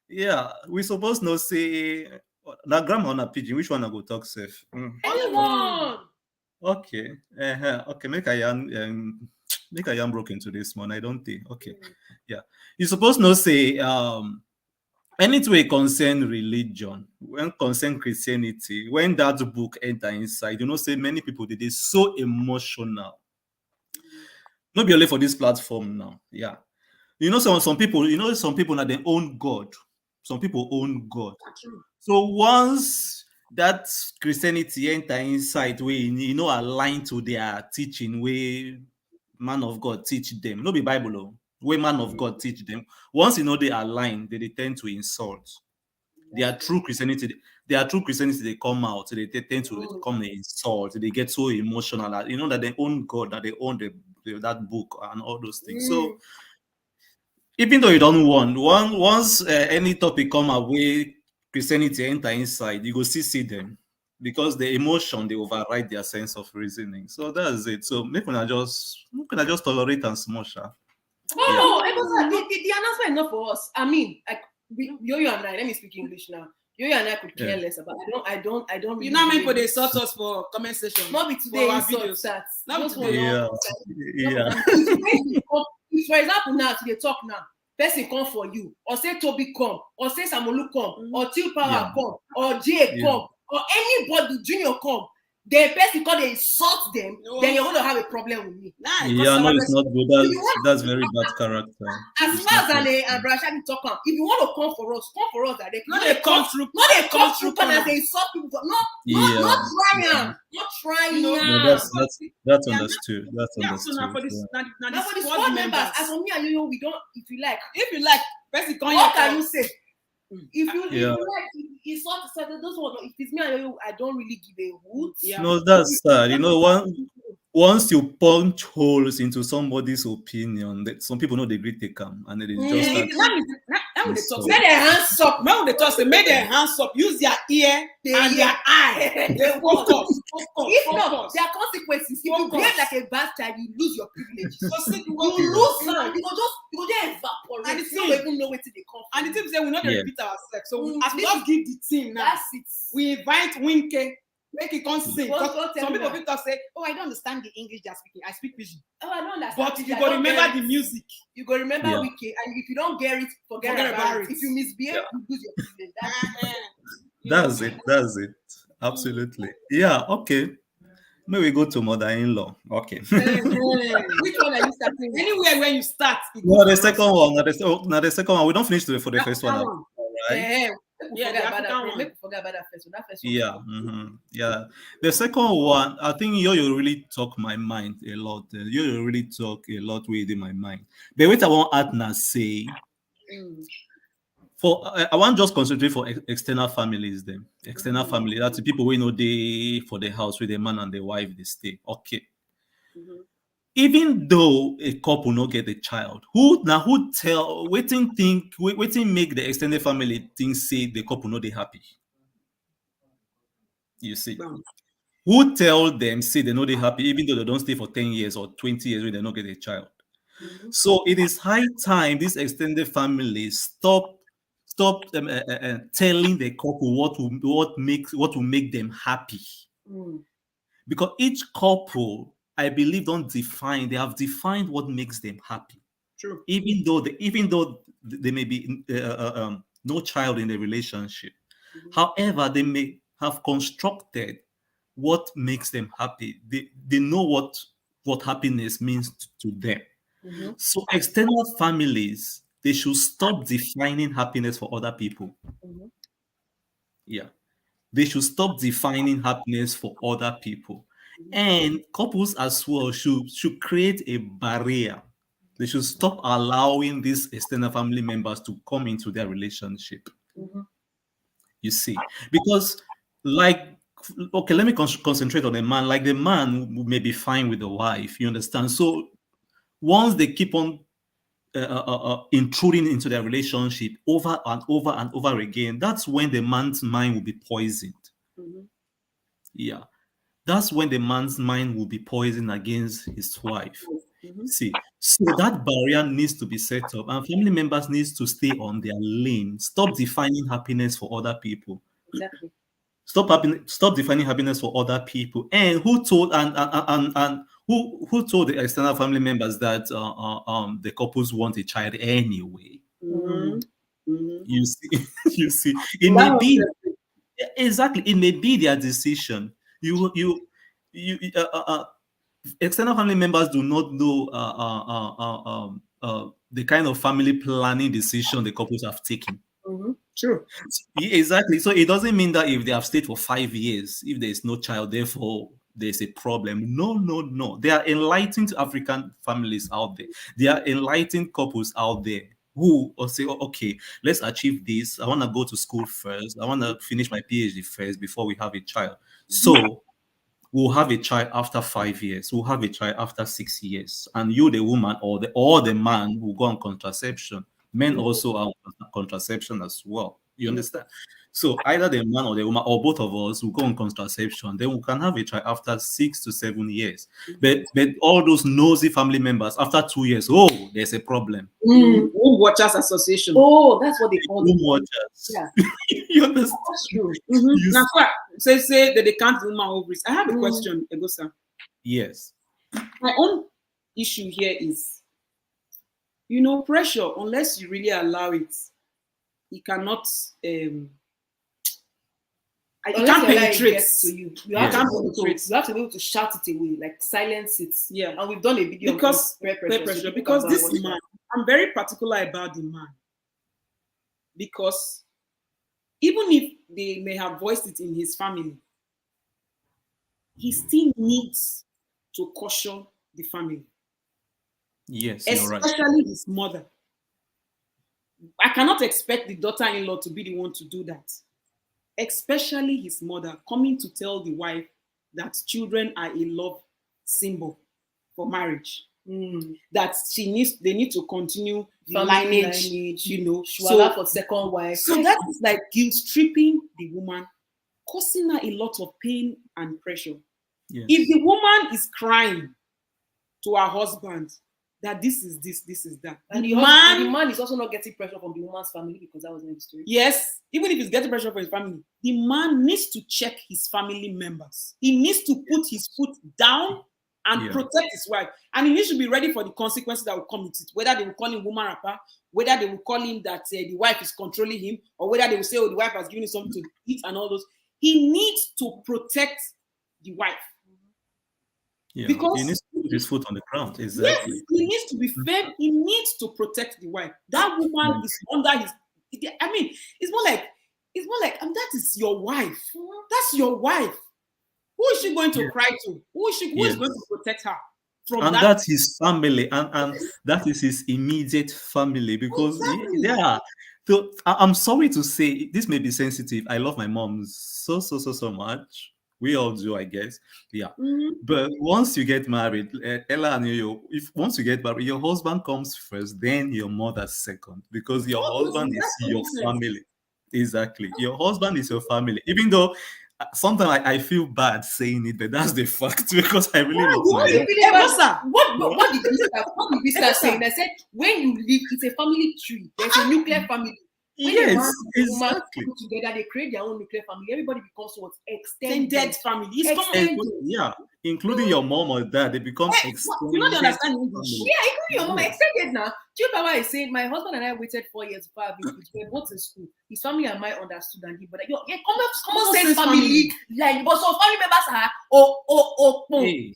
Yeah, we supposed to say that grammar on a pigeon. Which one I go talk safe? Anyone? Okay. Okay. Make a yarn broken to this one. I don't think. Okay. Yeah. You supposed to say anything concern religion, when concern Christianity, when that book enter inside, say many people they so emotional. Not be only for this platform now. Yeah. Some people now they own God. Some people own God. So once that Christianity enter inside, we align to their teaching, way man of God teach them. No be Bible, way man of God teach them. Once they align, they tend to insult. Their true Christianity, they come out, they tend to come and insult. They get so emotional that they own God, that they own that book and all those things. So even though you don't want once any topic come away, Christianity enter inside, you go see them because the emotion they override their sense of reasoning. So that's it. So maybe I just tolerate and smush her. The announcement enough for us. I mean, like Yo-Yo and I. Let me speak English now. Yo-Yo and I could care less about. I don't. Really, you're not meant for the sort us for comment section. Not be today. Our video starts. Not today. Yeah. For example, now to the talk now. Person come for you, or say Toby come, or say Samolu come, or Till Power come, or Jay come, or anybody Junior come. The person because they insult them, then you're going to have a problem with me. It's not good. That's very bad character. As far as and Brashadi talk, if you want to come for us that they come through. Not they come through and they insult people. Not trying. No, that's understood. That's understood. Now for the squad members, as for me and you, we don't. If you like, person what can you say? If you like, it's not those ones. If it's me and you, I don't really give a hoot. No, that's sad. Once you punch holes into somebody's opinion, that some people know they great take them and they just Make their hands up. When they talk, make their hands up. Use their ear and their eye. They focus. If not, there are consequences. If you behave like a bastard, you lose your privilege. You lose some. You go just evaporate. And you don't even know where they come from. And the team say we not repeat ourselves. So as we just give the team now, that's it. We invite Winke. Make it come sing. Some people say, "Oh, I don't understand the English they're speaking. I speak Pidgin." Oh, I don't understand. But you go remember the music. You go remember Wiki, and if you don't get it, forget about it. If you misbehave, you lose your privilege. That's it. Absolutely. Yeah. Okay. May we go to mother-in-law. Okay. Which one are you starting? Anywhere where you start. No, the second one. Now the second one. We don't finish for the first one. All right. Forget about that first one. Yeah. Yeah. The second one, I think you really talk my mind a lot. You really talk a lot within my mind. But what I want Atna say, I want just concentrate for external families. Then external family, that's the people we know they for the house with the man and the wife they stay. Okay. even though a couple no get a child, who tell waiting make the extended family think say the couple no they happy. You see, who tell them say they know they happy even though they don't stay for 10 years or 20 years when they don't get a child. So it is high time this extended family stop telling the couple what will make them happy. Because each couple, I believe, they have defined what makes them happy. True. Even though they may be no child in the relationship. However, they may have constructed what makes them happy. They know what happiness means to them. So external families, they should stop defining happiness for other people. Yeah. They should stop defining happiness for other people. And couples as well should create a barrier. They should stop allowing these external family members to come into their relationship. You see, because okay, let me concentrate on the man. Like the man may be fine with the wife, you understand? So once they keep on intruding into their relationship over and over and over again, that's when the man's mind will be poisoned. Yeah, that's when the man's mind will be poisoned against his wife. See, so that barrier needs to be set up, and family members needs to stay on their lane. Stop defining happiness for other people. Exactly. Stop defining happiness for other people. And who told who told the external family members that the couples want a child anyway? You see, it may be exactly. It may be their decision. External family members do not know the kind of family planning decision the couples have taken. True. Exactly. So it doesn't mean that if they have stayed for 5 years, if there is no child, therefore there's a problem. No. There are enlightened African families out there. There are enlightened couples out there who will say, okay, let's achieve this. I want to go to school first. I want to finish my PhD first before we have a child. So we'll have a child after 5 years. We'll have a child after 6 years. And you, the woman or the man, will go on contraception. Men also are on contraception as well. You understand? So either the man or the woman or both of us will go on contraception. Then we can have a child after 6 to 7 years. But all those nosy family members, after 2 years, oh, there's a problem. Womb Watchers Association. Oh, that's what they call Womb it. watchers. Yeah. You understand? That's true. Now, say that they can't do my ovaries. I have a question, Egosa. Yes. My own issue here is, pressure, unless you really allow it, it cannot it can't penetrate to you. You Yes. have to be able to shout it away, like silence it. Yeah. And we've done a video Because on peer pressure. So because this watch man, I'm very particular about the man. Because even if they may have voiced it in his family, he still needs to caution the family. Yes, you're right. Especially his mother. I cannot expect the daughter-in-law to be the one to do that. Especially his mother coming to tell the wife that children are a love symbol for marriage. That they need to continue the lineage, Shwala for second wife. So that is like guilt stripping the woman, causing her a lot of pain and pressure. Yes. If the woman is crying to her husband that this is that, And the man is also not getting pressure from the woman's family, because that was in the story. Yes, even if he's getting pressure from his family, the man needs to check his family members. He needs to put his foot down and protect his wife. And he needs to be ready for the consequences that will come with it. Whether they will call him woman rapper, whether they will call him that the wife is controlling him, or whether they will say, oh, the wife has given him something to eat and all those. He needs to protect the wife. Yeah, because he needs to put his foot on the ground. Exactly. Yes, he needs to be firm. He needs to protect the wife. That woman is under his. I mean, it's more like that is your wife. That's your wife. Who is she going to cry to? Who is going to protect her from and that? That's his family, and that is his immediate family, because So I'm sorry to say this may be sensitive. I love my mom so much. We all do, I guess. Yeah. But once you get married, Ella and once you get married, your husband comes first, then your mother second, because your husband is your family. Exactly. Your husband is your family. Even though sometimes I feel bad saying it, but that's the fact, because I really love my husband. What did we start saying? I said, when you live, it's a family tree. There's a nuclear family. When Yes, exactly. exactly. Together, they create their own nuclear family. Everybody becomes what? Extended family. It's Extended. Yeah, including your mom or dad, they become extended. You know they understand English. Yeah, including your mom. Extended now. Chief Baba is saying, my husband and I waited 4 years before having kids. We were both in school. His family and mine understood, and he, but common sense family. Like, but some family members are Hey,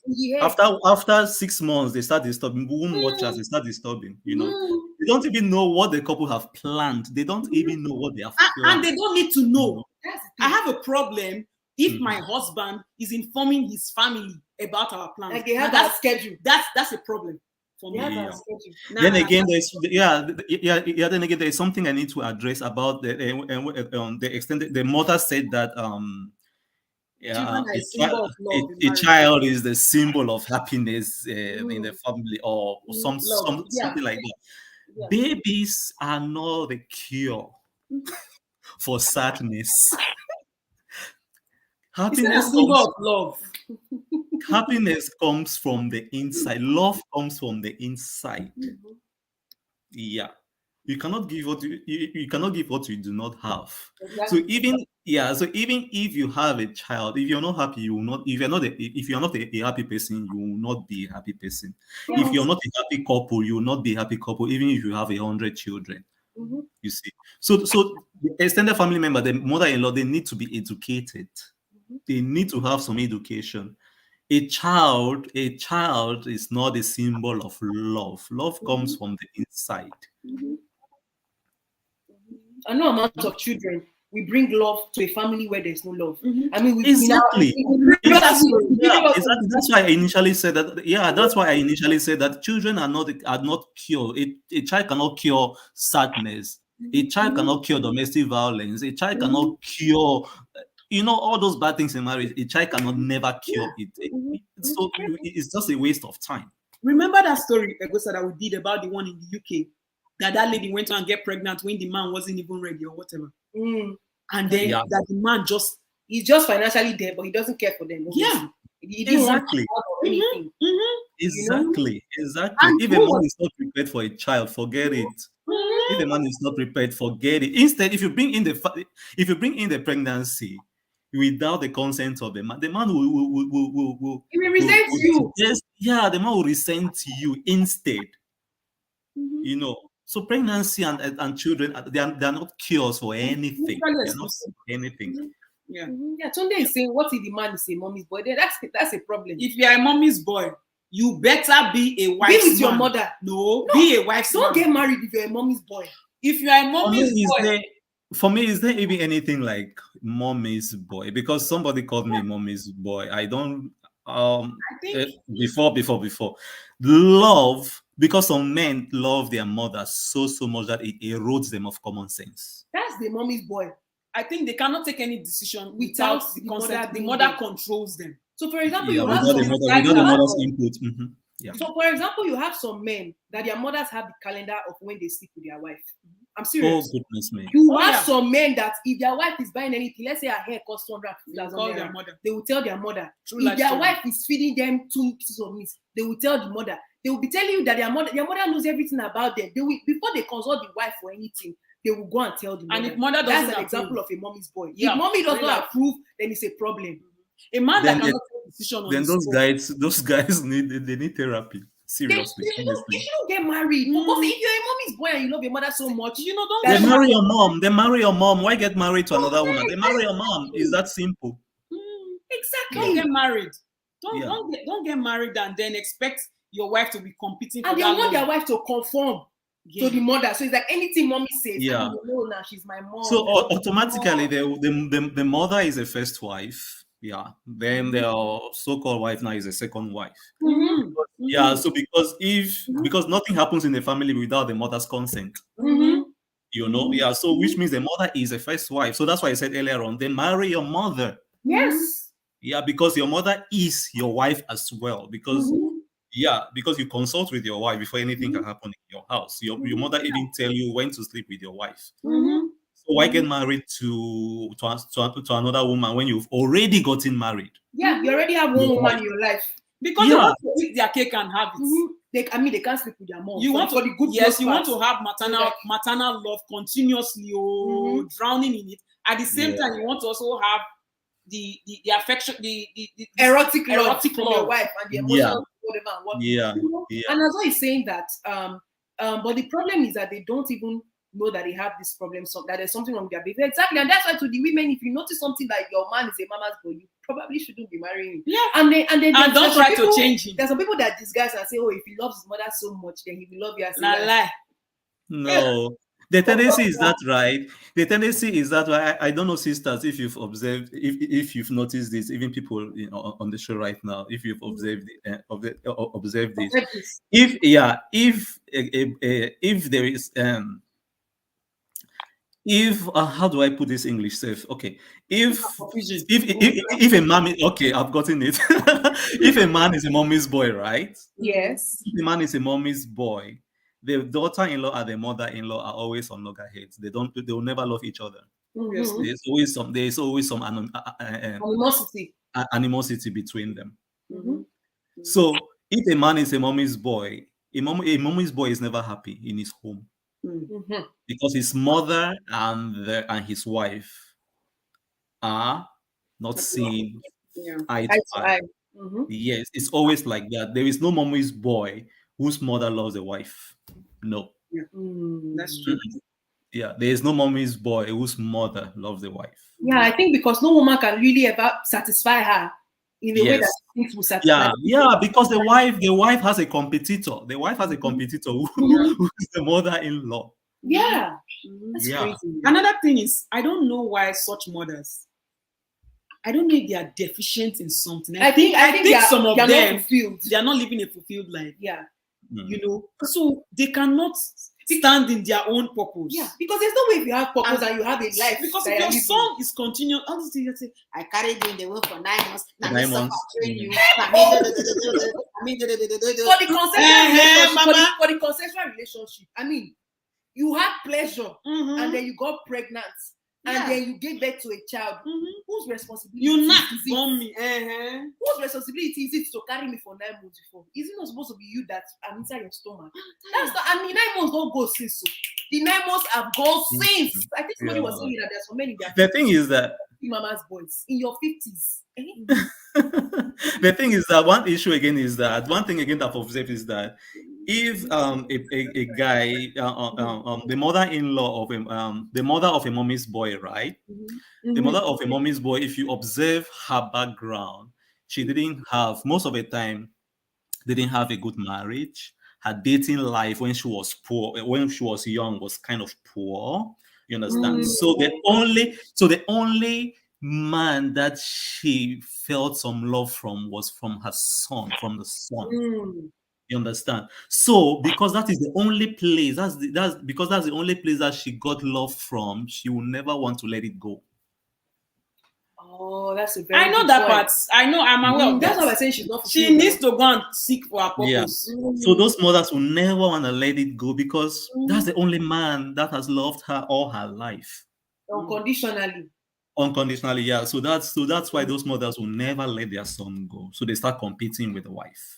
after 6 months, they start disturbing. Womb watchers, they start disturbing. You know, they don't even know what the couple have planned. They don't even know what they have planned, and they don't need to know. I have a problem if my husband is informing his family about our plans. Like they have that schedule. That's a problem for me. Then again, then again, there's something I need to address about the extended. The mother said that a child is the symbol of happiness in the family, or something like that. Yeah. Babies are not the cure for sadness. Happiness comes, love. Happiness comes from the inside. Love comes from the inside. Yeah. You cannot give what you cannot give what you do not have. Exactly. So even if you have a child, if you're not happy, you will not. If you're not a happy person, you will not be a happy person. Yes. If you're not a happy couple, you will not be a happy couple. Even if you have 100 children, you see. So the extended family member, the mother-in-law, they need to be educated. They need to have some education. A child is not a symbol of love. Love comes from the inside. I know amount of children, we bring love to a family where there's no love. I mean, exactly. That's why I initially said that. Yeah, that's why I initially said that children are not cure. A child cannot cure sadness. A child cannot cure domestic violence. A child cannot cure, all those bad things in marriage. A child cannot never cure it. So it's just a waste of time. Remember that story, Egosa, that we did about the one in the UK? That lady went to get pregnant when the man wasn't even ready or whatever. And then that the man he's just financially there, but he doesn't care for them. Obviously. Yeah. He didn't want to or anything. Exactly. If a man is not prepared for a child, forget it. If a man is not prepared, forget it. Instead, if you bring in the pregnancy without the consent of the man will he will resent you. The man will resent you instead. So pregnancy and children, they are not cures for anything. They're not for anything. Yeah. Tunde is saying, what if the man is a mommy's boy? Then that's a problem. If you are a mommy's boy, you better be a wife's man. Be with your mother. No, be a wife's man. Don't get married if you're a mommy's boy. If you are a mommy's boy. For me, is there even anything like mommy's boy? Because somebody called me mommy's boy. I don't. I think before love. Because some men love their mothers so much that it erodes them of common sense. That's the mommy's boy. I think they cannot take any decision without the consent. The mother controls them. So, for example, you have some without the mother's input. Yeah. So, for example, you have some men that their mothers have the calendar of when they sleep with their wife. I'm serious. Oh, goodness me. You have some men that if their wife is buying anything, let's say her hair costs 200,000, they will tell their mother. If their wife is feeding them 2 pieces of meat, they will tell the mother. They will be telling you that their mother knows everything about them. They will, before they consult the wife for anything, they will go and tell the mother. And if mother doesn't that's an example of a mommy's boy. Yeah, if mommy does not approve, then it's a problem. A man that cannot take a decision on those guys need therapy. Seriously. They shouldn't get married. Because if you're a mommy's boy and you love your mother so much, don't they marry your mom. They marry your mom. Why get married to another woman? They marry your mom. Is that simple? Exactly. Don't get married. Don't get married and then expect your wife to be competing. And they want their wife to conform to the mother. So it's like anything mommy says. Yeah. Now she's my mom. So automatically the mother is a first wife. Yeah. Then the so-called wife now is a second wife. Yeah. So because nothing happens in the family without the mother's consent. Yeah. So which means the mother is a first wife. So that's why I said earlier on, they marry your mother. Yes. Yeah, because your mother is your wife as well. Because because you consult with your wife before anything can happen in your house. Your mother even tell you when to sleep with your wife. So why get married to another woman when you've already gotten married? Yeah, you already have one woman in your life. Because they want to eat their cake and have it. They can't sleep with their mom. You want for the good. Yes, you want to have maternal love continuously, drowning in it. At the same time, you want to also have the affection, the erotic love from your wife and the emotional whatever and what. And as well, he's saying that but the problem is that they don't even know that they have this problem, so that there's something wrong with their behavior. Exactly, and that's why to the women, if you notice something like your man is a mama's boy, you probably shouldn't be marrying him. Yeah, and don't try to change him. There's some people that disguise and say, oh, if he loves his mother so much, then he will love you as a lie. No. The tendency is that right. The tendency is that I don't know, sisters, if you've observed, if you've noticed this, even people on the show right now, if you've observed this, if there is how do I put this English safe? Okay, if a man I've gotten it. If a man is a mommy's boy, right? Yes. If a man is a mommy's boy, the daughter-in-law and the mother-in-law are always on loggerheads. They will never love each other. There's always some animosity between them. So if a man is a mommy's boy, a mommy's boy is never happy in his home. Because his mother and his wife are not seeing eye to eye. Yes, it's always like that. There is no mommy's boy whose mother loves the wife. No. That's true. Yeah, there is no mommy's boy whose mother loves the wife. Yeah, I think because no woman can really ever satisfy her in a way that things will satisfy. Yeah, because the wife has a competitor. The wife has a competitor who is the mother-in-law. Yeah. That's crazy. Another thing is, I don't know why such mothers, I don't know if they are deficient in something. I think some of them, they are not living a fulfilled life. Yeah. So they cannot stand in their own purpose. Yeah, because there's no way if you have purpose and you have a life. Because if your son is continuing, all these things, you say, I carried you in the womb for 9 months. 9 months. For the consensual relationship, I mean, you had pleasure and then you got pregnant. And then you gave birth to a child. Whose responsibility? You not on me. Whose responsibility is it to carry me for 9 months before? Is it not supposed to be you that I'm inside your stomach? That's not. I mean, 9 months don't go since. So the 9 months have gone since. I think somebody was saying that there's so many. The thing is that mama's boys in your 50s. The thing is that one thing again that I've observed is that if a guy the mother of a mommy's boy, right? The mother of a mommy's boy, if you observe her background, she didn't have, most of the time, didn't have a good marriage. Her dating life when she was young was kind of poor. You understand? So the only man that she felt some love from was from the son. You understand? So because that is the only place, because that's the only place that she got love from, she will never want to let it go. Oh, that's a very I know that part. I'm aware of that. That's what I'm saying. She needs to go and seek for her purpose. Yeah. So those mothers will never want to let it go because that's the only man that has loved her all her life. Unconditionally, yeah. So that's why those mothers will never let their son go. So they start competing with the wife,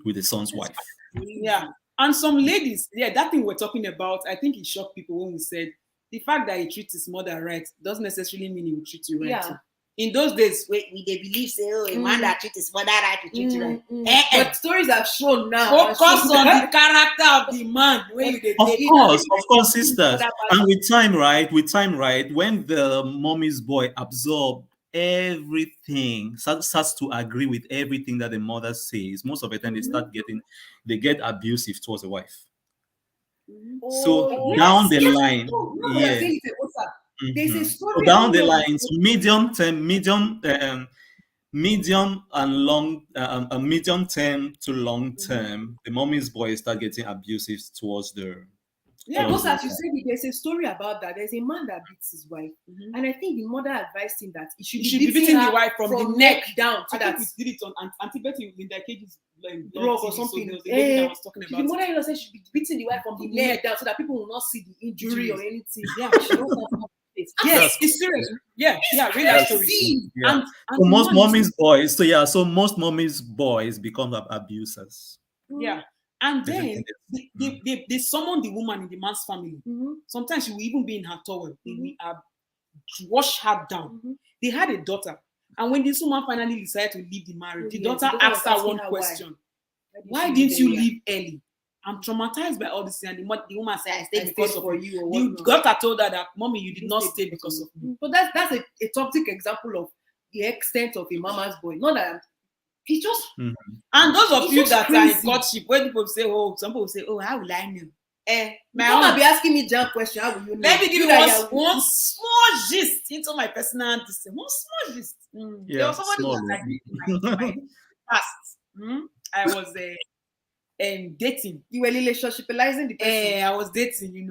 with the son's wife. Yeah. And some ladies, that thing we're talking about, I think it shocked people when we said the fact that he treats his mother right doesn't necessarily mean he will treat you right. Yeah. In those days, they believe, say, a man that treats his mother right will treat you right. But stories have shown now. Focus on the character of the man. Of course, sisters. And with time, right, when the mommy's boy absorbs everything, starts to agree with everything that the mother says, most of the time they get abusive towards the wife. So down the line, there's a story. So down the line, so medium and long, medium term to long term, the mommy's boy start getting abusive towards the Yeah, because as you said, there's a story about that. There's a man that beats his wife, and I think the mother advised him that he should be beating the wife from the neck down. So I think we did it on Antibiotic in their cages blog or something. So the lady that was talking about the mother said she should be beating the wife from the neck down so that people will not see the injury or anything. Yeah, yes, it's serious. Yeah, real life story. Yeah. So most mommy's boys. So most mommy's boys become abusers. Yeah. And then they summon the woman in the man's family. Sometimes she will even be in her towel. They will wash her down. They had a daughter. And when this woman finally decided to leave the marriage, the daughter asked her one question. Why didn't you leave early? I'm traumatized by all this. And the woman said, I stayed because of you. The daughter told her that, Mommy, you did not stay because of me. But that's a toxic example of the extent of a mama's boy. Not that he just and those of you that are in courtship, when people say, some people say, how will I know? My mama be asking me jam question. How will you know? Let me give you one small gist into my personal system. One small gist. There was somebody who was like in my past. I was dating. You were relationshipizing the person. I was dating,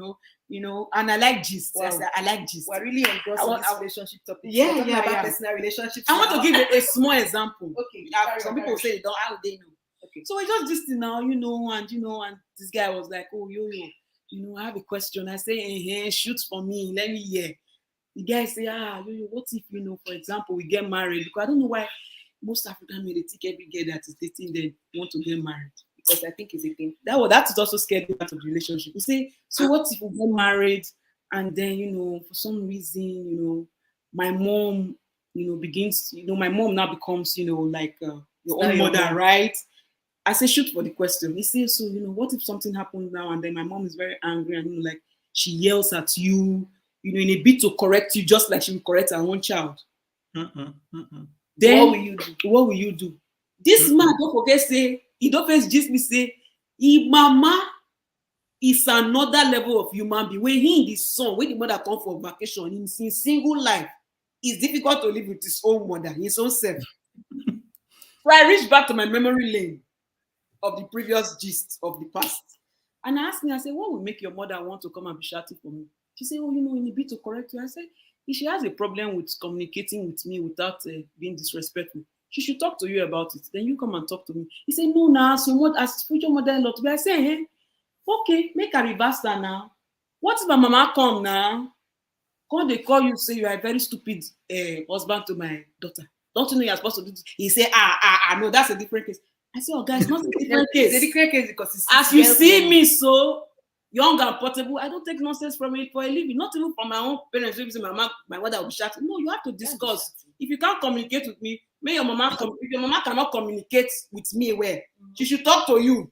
and I like gist. Wow. I like gist. We're really engrossed in this relationship topic. Yeah. Personal relationships. I want to give a small example. Okay. Some people say, how would they know? Okay. So we just gisting now, and this guy was like, oh, I have a question. I say, shoot for me. Let me hear. The guy say, what if, for example, we get married? Because I don't know why most African men, they think every girl that is dating them want to get married. Because I think it's a thing. That is also scared me out of the relationship. You say, so what if we get married and then, for some reason, my mom, begins, my mom now becomes, like your own mother, right? I say, shoot for the question. He says, so, what if something happens now and then my mom is very angry and, like, she yells at you, in a bit to correct you, just like she will correct her own child. Then what will you do? This man, don't forget, say, he don't first just me say, mama is another level of human being. When he in the son, when the mother come for vacation, in single life, it's difficult to live with his own mother, his own self. So I reached back to my memory lane of the previous gist of the past. And I asked me, I said, what will make your mother want to come and be shouting for me? She said, in a bit to correct you. I said, if she has a problem with communicating with me without being disrespectful, she should talk to you about it. Then you come and talk to me. He said, no, now, so what as future mother-in-law to be? I say, okay, make a reverse that now. What if my mama come now? Come they call you, say you are a very stupid husband to my daughter. Don't you know you're supposed to do this? He say, no, that's a different case. I say, oh, guys, not a different case. It's a different case because it's as you see me so young and portable, I don't take nonsense from it for a living. Not even from my own parents. My mother will be shouting. No, you have to discuss. If you can't communicate with me, may your mama if your mama cannot communicate with me well, she should talk to you.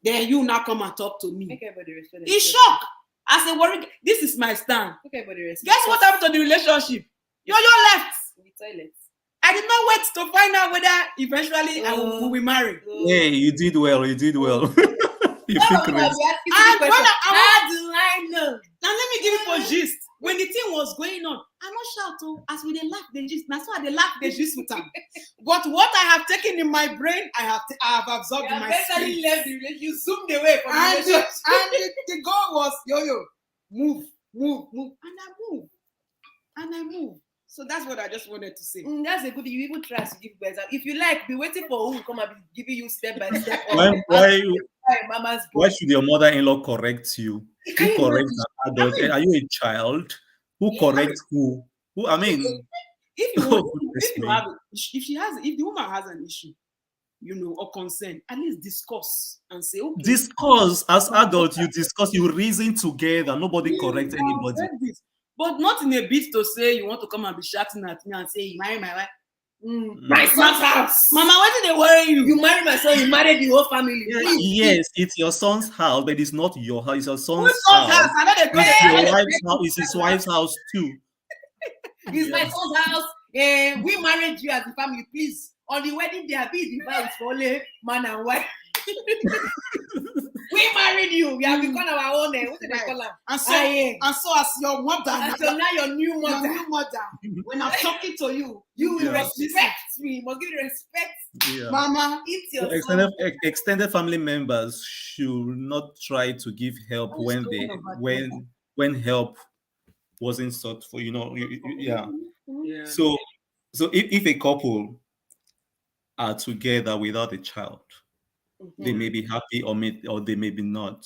Then you now come and talk to me. He's shocked. I say, worry, this is my stand. Guess what happened to the relationship? Yo left. In the toilet. I did not wait to find out whether eventually I will be married. Hey, you did well. You did well. You pick race. How do I know? Now let me give you for gist. When the thing was going on, I not shout as we they laugh the gist. That's why they laugh the gist with them. But what I have taken in my brain, I have absorbed in my spirit. Left the relationship. You zoomed away from the relationship. And the goal was move, and I move. So that's what I just wanted to say. That's a good thing. You even try to give better. If you like, be waiting for who will come and be giving you step by step. Why should your mother-in-law correct you? Who corrects an adult? Are you a child? Who corrects who? Who? I mean, if the woman has an issue, or concern, at least discuss and say, okay. Discuss as adults. You discuss. You reason together. Nobody corrects anybody. But not in a bit to say you want to come and be shouting at me and say you marry my wife. My son's house. Mama, why did they worry you? You marry my son, you married the whole family. Yes, it's your son's house, but it's not your house. It's your son's house. I know it's your wife's house. It's his wife's house too. It's my son's house. We married you as a family. Please, on the wedding day, be the vows for only man and wife. We married you. We have become our own. What did they call her? And so as your mother, And so now your new mother. your new mother, when I'm talking to you, You will Yeah. respect me. You must give me respect. Yeah. Mama. Eat So your extended family members should not try to give help What's when going they on about when help wasn't sought for. Yeah. Yeah. So if a couple are together without a child, they may be happy or they may be not.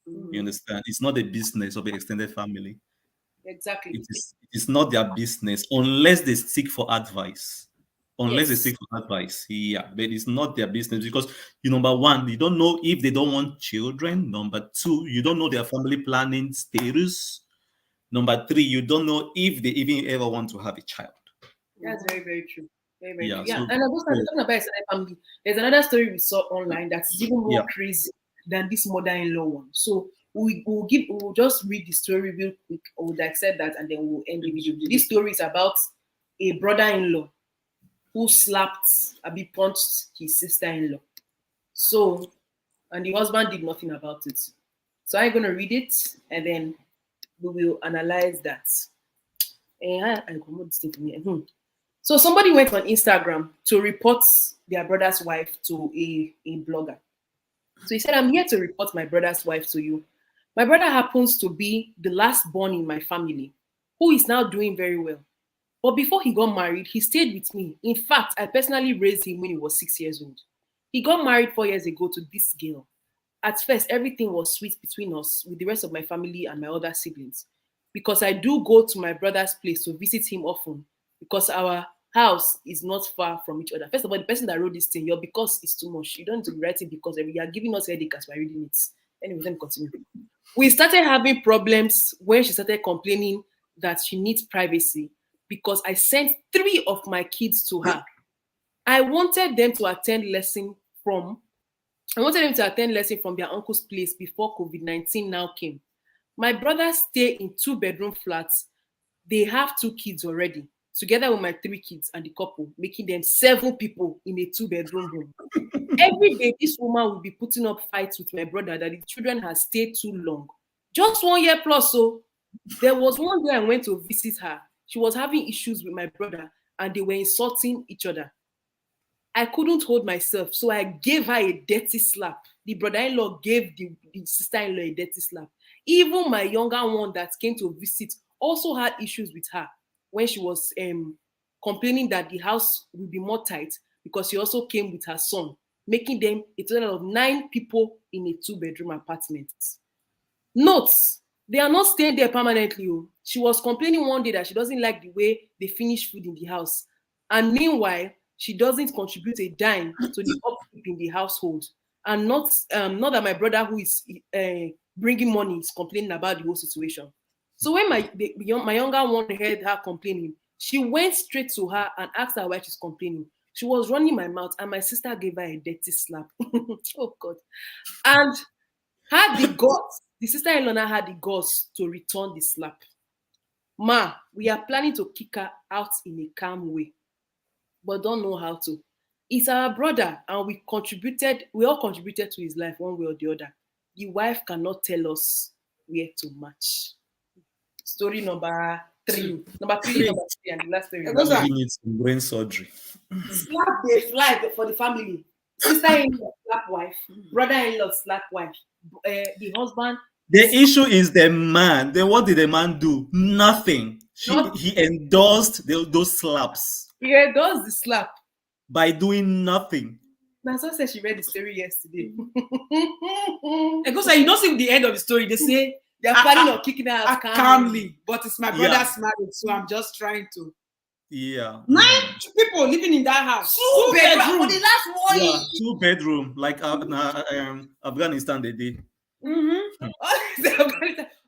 You understand? It's not a business of the extended family. Exactly. It's not their business unless they seek for advice. Unless they Yes. seek for advice, yeah, but it's not their business because number one, you don't know if they don't want children. Number two, you don't know their family planning status. Number three, you don't know if they even ever want to have a child. That's very, very true. Very, very Yeah, true. Yeah. so- And also talking about extended family, there's another story we saw online that's even more Yeah. crazy than this mother-in-law one. So we'll just read the story real quick. I would accept that and then we'll end the video. This story is about a brother-in-law who punched his sister-in-law. So, and the husband did nothing about it. So I'm gonna read it and then we will analyze that. So somebody went on Instagram to report their brother's wife to a blogger. So he said, I'm here to report my brother's wife to you. My brother happens to be the last born in my family, who is now doing very well. But before he got married, he stayed with me. In fact, I personally raised him when he was 6 years old. He got married 4 years ago to this girl. At first, everything was sweet between us with the rest of my family and my other siblings. Because I do go to my brother's place to visit him often because our house is not far from each other. First of all, the person that wrote this thing, your because is too much. You don't need to be writing because you are giving us headache as we're reading it. Anyway, let me continue. We started having problems when she started complaining that she needs privacy because I sent 3 of my kids to her. I wanted them to attend lesson from their uncle's place before COVID-19 now came. My brothers stay in 2-bedroom flats. They have 2 kids already, together with my 3 kids and the couple, making them 7 people in a 2-bedroom home. Every day, this woman will be putting up fights with my brother that the children have stayed too long. Just 1 year plus. So there was one day I went to visit her. She was having issues with my brother and they were insulting each other. I couldn't hold myself, so I gave her a dirty slap. The brother-in-law gave the sister-in-law a dirty slap. Even my younger one that came to visit also had issues with her when she was complaining that the house will be more tight because she also came with her son, making them a total of 9 people in a 2-bedroom apartment. Notes, they are not staying there permanently. She was complaining one day that she doesn't like the way they finish food in the house. And meanwhile, she doesn't contribute a dime to the upkeep in the household. And not that my brother who is bringing money is complaining about the whole situation. So when my younger one heard her complaining, she went straight to her and asked her why she's complaining. She was running my mouth and my sister gave her a dirty slap. Oh God. And had the guts, the sister-in-law had the guts to return the slap. Ma, we are planning to kick her out in a calm way, but don't know how to. It's our brother, and we all contributed to his life one way or the other. The wife cannot tell us where to match. Story number 3. Number 3, and the last story. Maybe needs some brain surgery. Slap the fly for the family. Sister-in-law slap wife. Brother-in-law slap wife. The husband. The issue is the man. Then what did the man do? Nothing. He endorsed those slaps. He endorsed the slap by doing nothing. Naso said she read the story yesterday. Because you don't see the end of the story. They say they're planning on kicking her out calmly, but it's my brother's marriage, so I'm just trying to. Yeah. 9 people living in that house. 2 bedroom. For the last 1 year. 2 bedroom, like Afghanistan they did. Mm-hmm.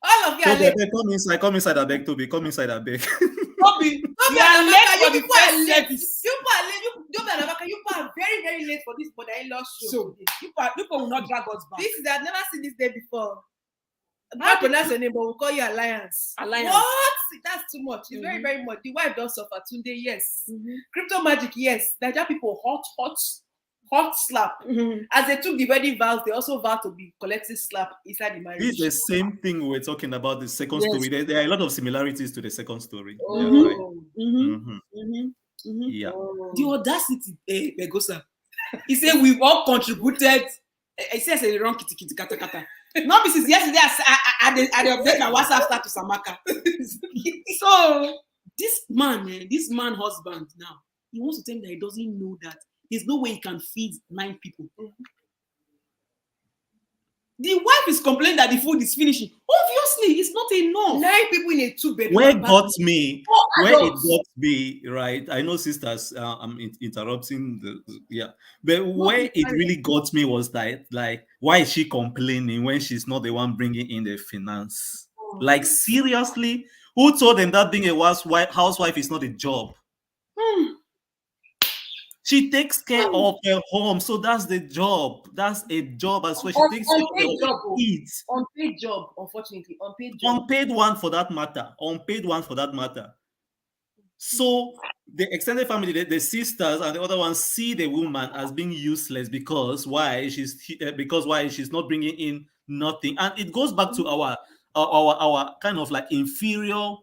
All of you are late. Come inside, I beg, Toby. Come inside, I beg. Toby, you are late for the first service. You are very, very late for this mother-in-law show. So people will not drag us back. I've never seen this day before. I pronounce your name, but we'll call you Alliance. What? That's too much. It's very, very much. The wife does suffer. Tunde, yes. Crypto magic, yes. Nigeria people, hot hot slap. As they took the wedding vows, they also vowed to be collecting slap inside the marriage. This is the same thing we were talking about the second story. There are a lot of similarities to the second story. Oh. Yeah, right. Yeah. The audacity, Begosa. He said we've all contributed. He says a wrong kitty kitty kata kata. Not since yesterday I update my WhatsApp status Amaka. So this man husband now, he wants to tell me that he doesn't know that there's no way he can feed 9 people. The wife is complaining that the food is finishing. Obviously, it's not enough. 9 people in a 2-bedroom. Where it got me, right? I know sisters, I'm interrupting but where it really got me was that, like, why is she complaining when she's not the one bringing in the finance? Like, seriously, who told them that being a housewife is not a job? She takes care of her home, so that's the job. That's a job as well. She takes care of her kids. Unpaid job, unfortunately. Unpaid job. Unpaid one for that matter. So the extended family, the sisters and the other ones see the woman as being useless because why she's not bringing in nothing, and it goes back to our kind of like inferior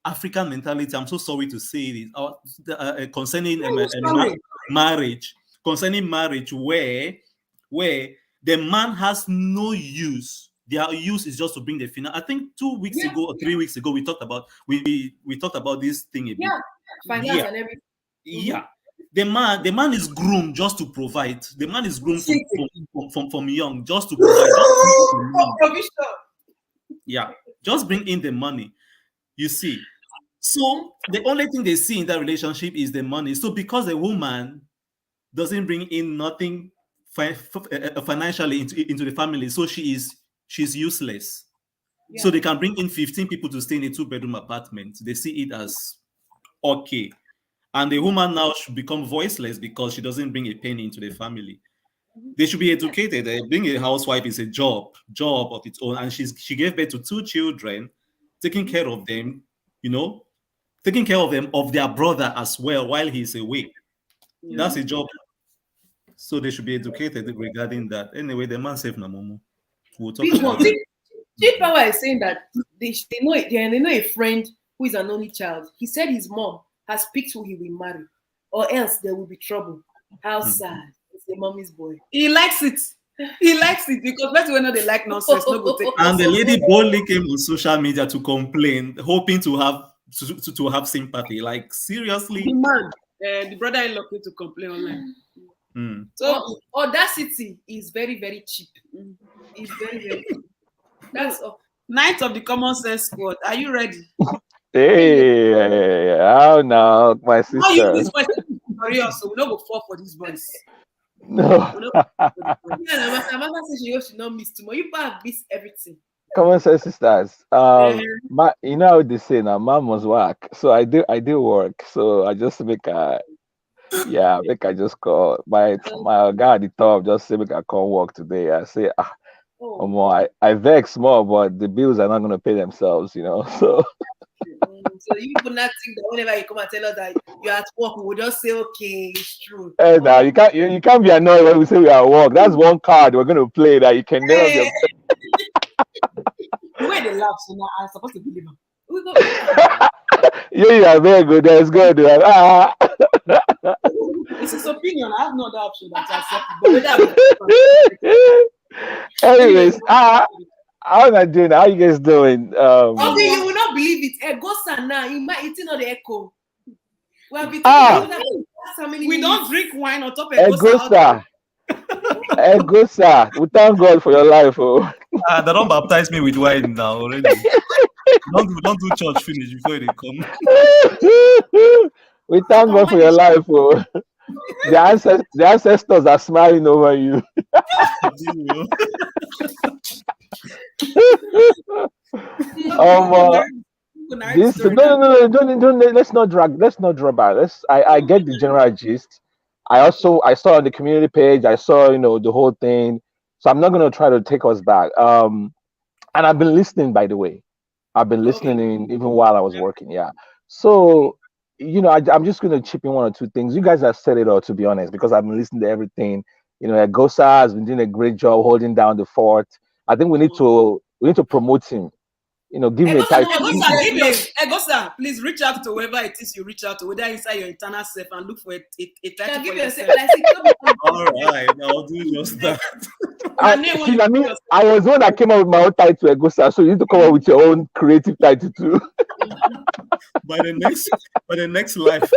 African mentality. I'm so sorry to say this. Concerning marriage, where the man has no use. Their use is just to bring the finance. I think 2 weeks ago or 3 weeks ago we talked about this thing a bit. Finance and everything. Yeah. The man is groomed just to provide. The man is groomed from young just to provide. Yeah, just bring in the money. You see. So the only thing they see in that relationship is the money. So because the woman doesn't bring in nothing financially into the family, so she's useless. So they can bring in 15 people to stay in a 2-bedroom apartment. They see it as okay. And the woman now should become voiceless because she doesn't bring a penny into the family. They should be educated. Being a housewife is a job of its own. And she gave birth to 2 children, taking care of them, taking care of them, of their brother as well while he's away. That's a job. So they should be educated regarding that. Anyway, the man saved Namomo. We'll talk about it. Chief Power is saying that they know a friend who is an only child. He said his mom has picked who he will marry, or else there will be trouble. How sad. It's a mommy's boy. He likes it. Because let's know they like nonsense. And the lady boldly came on social media to complain, hoping to have sympathy. Like, seriously. The man, the brother-in-law came to complain online. So audacity is very, very cheap. It's very, very cheap. That's all. Night of the Common Sense Squad. Are you ready? Hey, how now, my sister? How you this voice? So we don't go fall for this voice. No. Savannah says she should not miss tomorrow. You better miss everything. Common sense sisters. How they say now, mom must work. So I do work. So I just make I just call my guy at the top, just say make I come work today. I say I vex more, but the bills are not gonna pay themselves, So so you would not think that whenever you come and tell us that you're at work, we will just say, okay, it's true. Hey, now you can't be annoyed when we say we are at work. That's one card we're gonna play that you can never be. The way they laugh, so now I'm supposed to believe them. Yeah, very good. That's good. It's his opinion. I have no other option than to accept it. Anyways, how am I doing? How you guys doing? Okay, you will not believe it. Go sana. It's not the echo. We don't drink wine on top of Egosa. Egosa. We thank God for your life. They don't baptize me with wine now already. don't do church finish before they come. We thank God for your life. The ancestors are smiling over you. Let's not drag out. I get the general gist. I saw on the community page, I saw the whole thing. So I'm not gonna try to take us back. And I've been listening, by the way. I've been listening even while I was working. Yeah. So I'm just going to chip in one or two things. You guys have said it all, to be honest, because I've been listening to everything. Gosa has been doing a great job holding down the fort. I think we need to promote him. Give me a Egosa, title. Egosa, please reach out to whoever it is you reach out to, whether inside your internal self, and look for a title for yourself. All right, I'll do just that. I was the one that came up with my own title, Egosa, so you need to come up with your own creative title too. By the next life.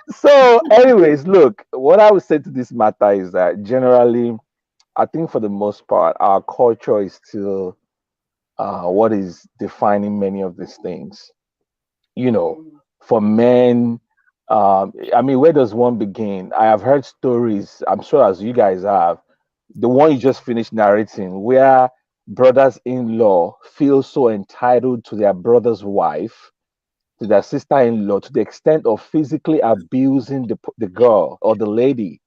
So, anyways, look, what I would say to this matter is that generally, I think for the most part, our culture is still what is defining many of these things. For men, where does one begin? I have heard stories, I'm sure as you guys have, the one you just finished narrating, where brothers-in-law feel so entitled to their brother's wife, to their sister-in-law, to the extent of physically abusing the girl or the lady.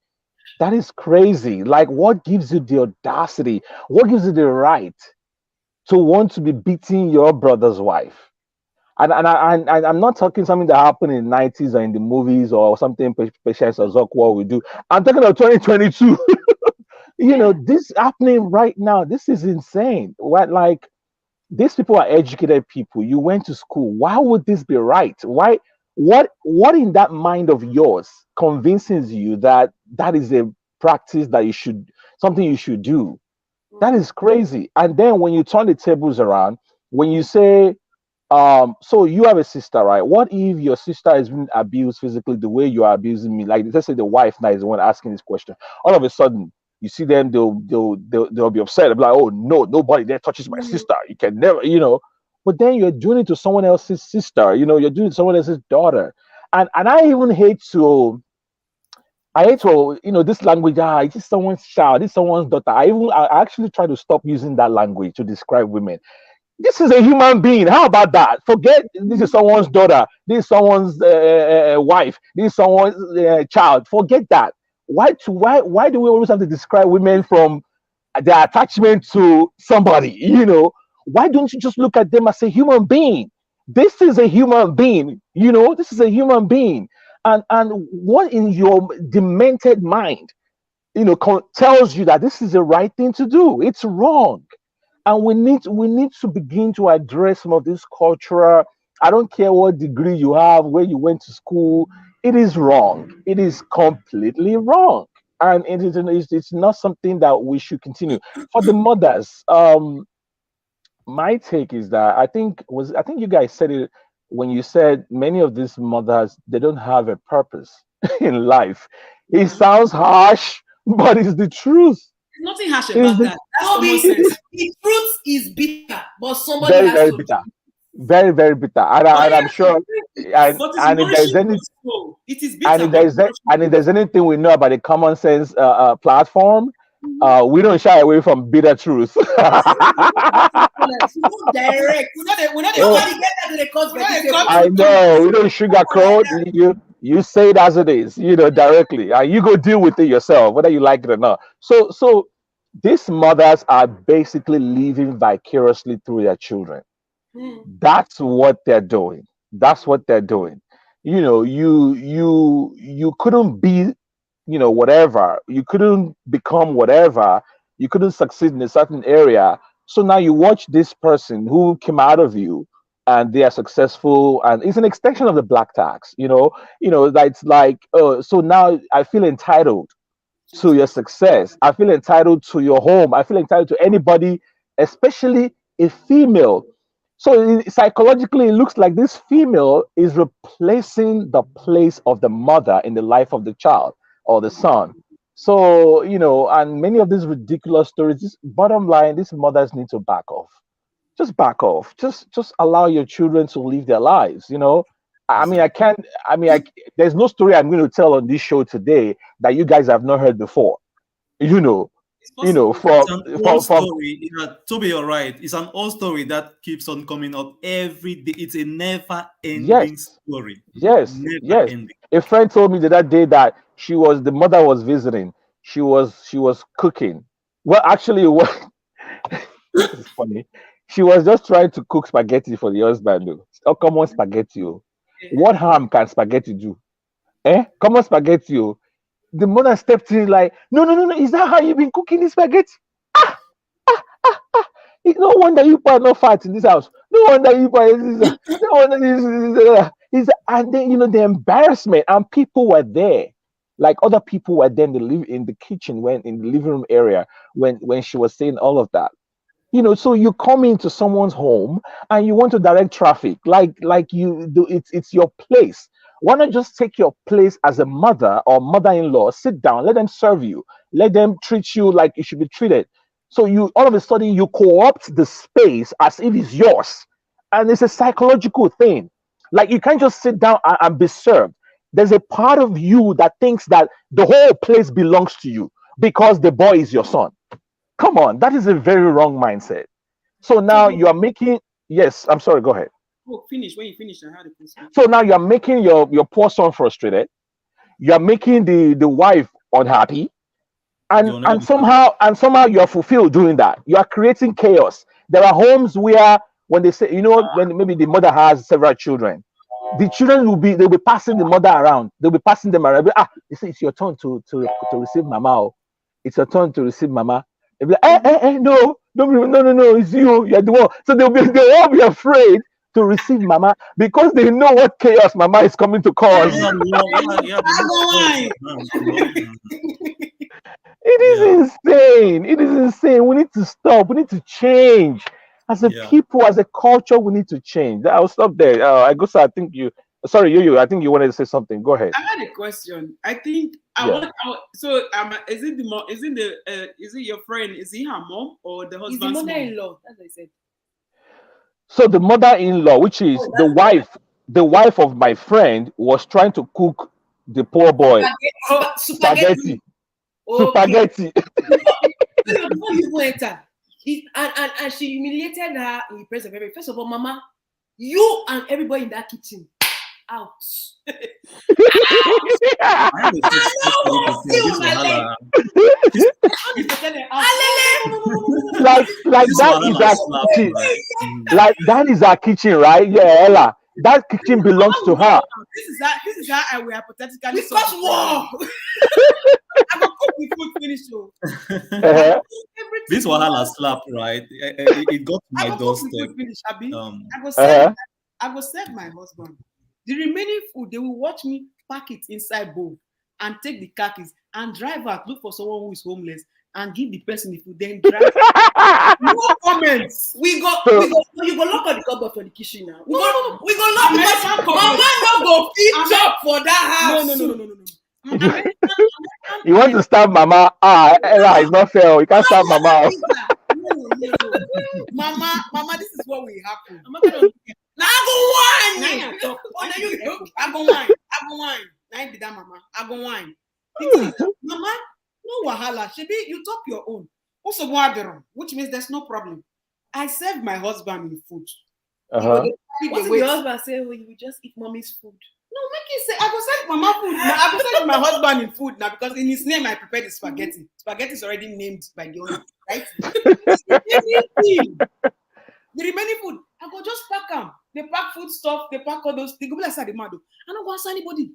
That is crazy. Like, what gives you the audacity? What gives you the right to want to be beating your brother's wife? And I'm not talking something that happened in the 90s or in the movies or something Patience or Zokwa will do. I'm talking about 2022. This happening right now. This is insane. What, like, these people are educated people. You went to school. Why would this be right? Why? What in that mind of yours convinces you that that is a practice that something you should do? That is crazy. And then when you turn the tables around, when you say, so you have a sister, right? What if your sister is being abused physically the way you are abusing me? Like, let's say the wife now is the one asking this question. All of a sudden, you see them, they'll be upset. They'll be like, oh no, nobody there touches my sister. You can never, But then you're doing it to someone else's sister. You're doing it to someone else's daughter. And I even hate to, this language. This is someone's child. This is someone's daughter. I actually try to stop using that language to describe women. This is a human being. How about that? Forget this is someone's daughter. This is someone's wife. This is someone's child. Forget that. Why do we always have to describe women from their attachment to somebody? Why don't you just look at them as a human being? This is a human being. This is a human being. And what in your demented mind, tells you that this is the right thing to do? It's wrong. And we need to begin to address some of this cultural. I don't care what degree you have, where you went to school. It is wrong. It is completely wrong, and it's not something that we should continue. For the mothers, my take is that I think you guys said it when you said many of these mothers, they don't have a purpose in life. It sounds harsh, but it's the truth. Nothing harsh about that. The fruit is bitter, but somebody very, has very to. bitter. Very, very bitter. And I'm sure. And if there's any, it is bitter. and if there's anything we know about the Common Sense platform, we don't shy away from bitter truth. Direct. I know we don't sugarcoat. You say it as it is, directly, and you go deal with it yourself, whether you like it or not. So these mothers are basically living vicariously through their children. That's what they're doing. You couldn't be, whatever. You couldn't become whatever. You couldn't succeed in a certain area. So now you watch this person who came out of you, and they are successful, and it's an extension of the black tax. That's like, so now I feel entitled to your success. I feel entitled to your home. I feel entitled to anybody, especially a female. So psychologically, it looks like this female is replacing the place of the mother in the life of the child or the son. So, and many of these ridiculous stories, bottom line, these mothers need to back off. Just back off. Just allow your children to live their lives. There's no story I'm going to tell on this show today that you guys have not heard before. Story. Toby, you're right. It's an old story that keeps on coming up every day. It's a never-ending story. Yes. Ending. A friend told me that day that the mother was visiting. She was cooking. Well, actually, it's funny. She was just trying to cook spaghetti for the husband, though. Or common spaghetti. Oh. What harm can spaghetti do? Common spaghetti. Oh. The mother stepped in like, no, no, no, no. Is that how you've been cooking the spaghetti? It's no wonder you are not fat in this house. No wonder you are. No wonder this. And then the embarrassment, and people were there, like other people were there. They live in the kitchen, when in the living room area, when she was saying all of that. So you come into someone's home and you want to direct traffic, like you do. It's your place. Why not just take your place as a mother or mother-in-law? Sit down, let them serve you, let them treat you like you should be treated. So you all of a sudden you co-opt the space as if it's yours, and it's a psychological thing. Like you can't just sit down and be served. There's a part of you that thinks that the whole place belongs to you because the boy is your son. Come on, that is a very wrong mindset. So now you are making. Yes, I'm sorry. Go ahead. Oh, finish. When you finish, I had a question. So now you are making your poor son frustrated. You are making the wife unhappy. And somehow you are fulfilled doing that. You are creating chaos. There are homes where when they say, when maybe the mother has several children, the children they'll be passing the mother around. They'll be passing them around. They say it's your turn to receive mama. It's your turn to receive mama. They'll be like, no, it's you. You're the one. So they'll all be afraid to receive mama because they know what chaos mama is coming to cause. It is insane. It is insane. We need to stop. We need to change. As a people, as a culture, we need to change. I'll stop there. I think you. Sorry, you. I think you wanted to say something. Go ahead. I had a question. I think is it your friend? Is he her mom or the husband's mom? He's the mother-in-law. That's what I said. So the mother-in-law, which is the wife of my friend, was trying to cook the poor boy spaghetti. Spaghetti. Before you enter, and she humiliated her in the presence of everybody. First of all, mama, you and everybody in that kitchen out. That is our kitchen, right? Yeah, Ella. That kitchen belongs to her. This is how I will hypothetically. Because war. I will cook the food finish. This wahala slap, right? It got to my doorstep. I will serve my husband. The remaining food, they will watch me pack it inside bowl and take the khakis and drive out, look for someone who is homeless and give the person the food, then drive. No comments. You go lock on the cupboard for the kitchen now. We go lock because mama no go feed job for that house. No. You want to stab mama? Ella, it's not fair. You can't stab mama. No. Mama, this is what will happen. Now I go wine. Now be that mama. I go wine. Mama, no wahala. Shebi, you talk your own. Also, which means there's no problem. I serve my husband in food. What if your husband say, "Oh, you will just eat mommy's food"? No, make it say I go serve mama food. Now, I go serve my husband in food now because in his name I prepared the spaghetti. Spaghetti is already named by the owner, right? The remaining food, I go just pack them. They pack food stuff, they pack all those. They go like the mado. I don't go ask anybody.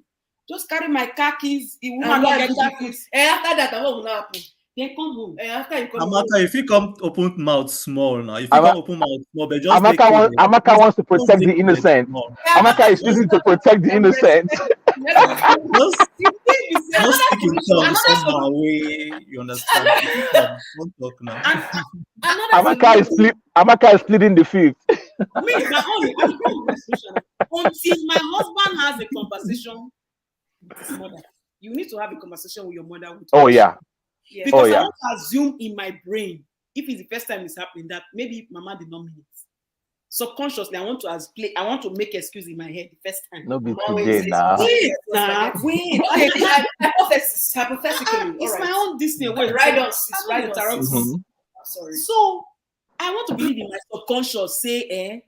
Just carry my khakis. The woman don't get khakis. And after that, what will happen? They come home. And after you come Amaka, if you come open mouth small now, if you come open mouth small, but just Amaka wants to protect the innocent. Amaka is choosing to protect the innocent. Just speak in tongues somehow way, you understand? Don't talk now. Amaka is pleading the fifth. Until my husband has a conversation with his mother, you need to have a conversation with your mother. Yes. Because I want to assume in my brain, if it's the first time it's happening, that maybe mama did not mean it. Subconsciously, I want to make excuse in my head the first time. No be today now. Wait. Hypothetically, it's my own Disney. Wait, right on. Sorry. So I want to believe in my subconscious. Say,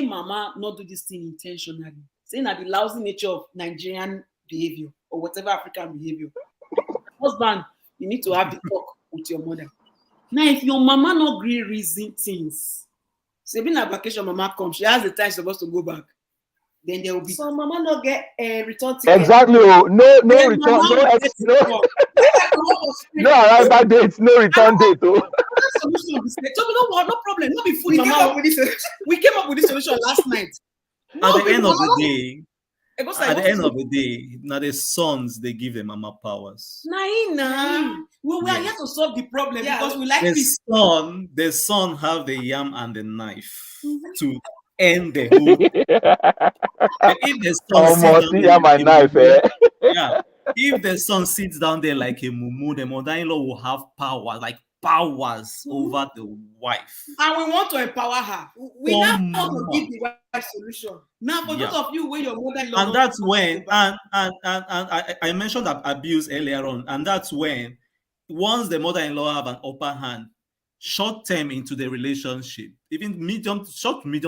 mama, not do this thing intentionally. Saying that the lousy nature of Nigerian behavior or whatever African behavior. Husband, you need to have the talk with your mother. Now, if your mama not agree reason things, Sabina vacation, mama come. She has the time she's supposed to go back. Then there will be So mama not get a return ticket. Exactly. No Then return. mama No will get no no. arrival date. No return date. Oh. Solution be said. So we don't want no problem. No be food. We came up with this. We came up with this solution last night. At the end of the day, It goes at like, the end of the day, now the sons they give them mama powers. nah. We are here to solve the problem because we like peace. The son have the yam and the knife to end the whole. If the son Oh, sits down see, there yeah, my like a knife, mumu, eh? yeah. If the son sits down there like a mumu, the mother-in-law will have power, like powers over the wife. And we want to empower her. We now want to give the right solution. Now, for those of you where your mother-in-law, And that's when, and I mentioned that abuse earlier on, and that's when, once the mother-in-law have an upper hand, short term into the relationship, even medium,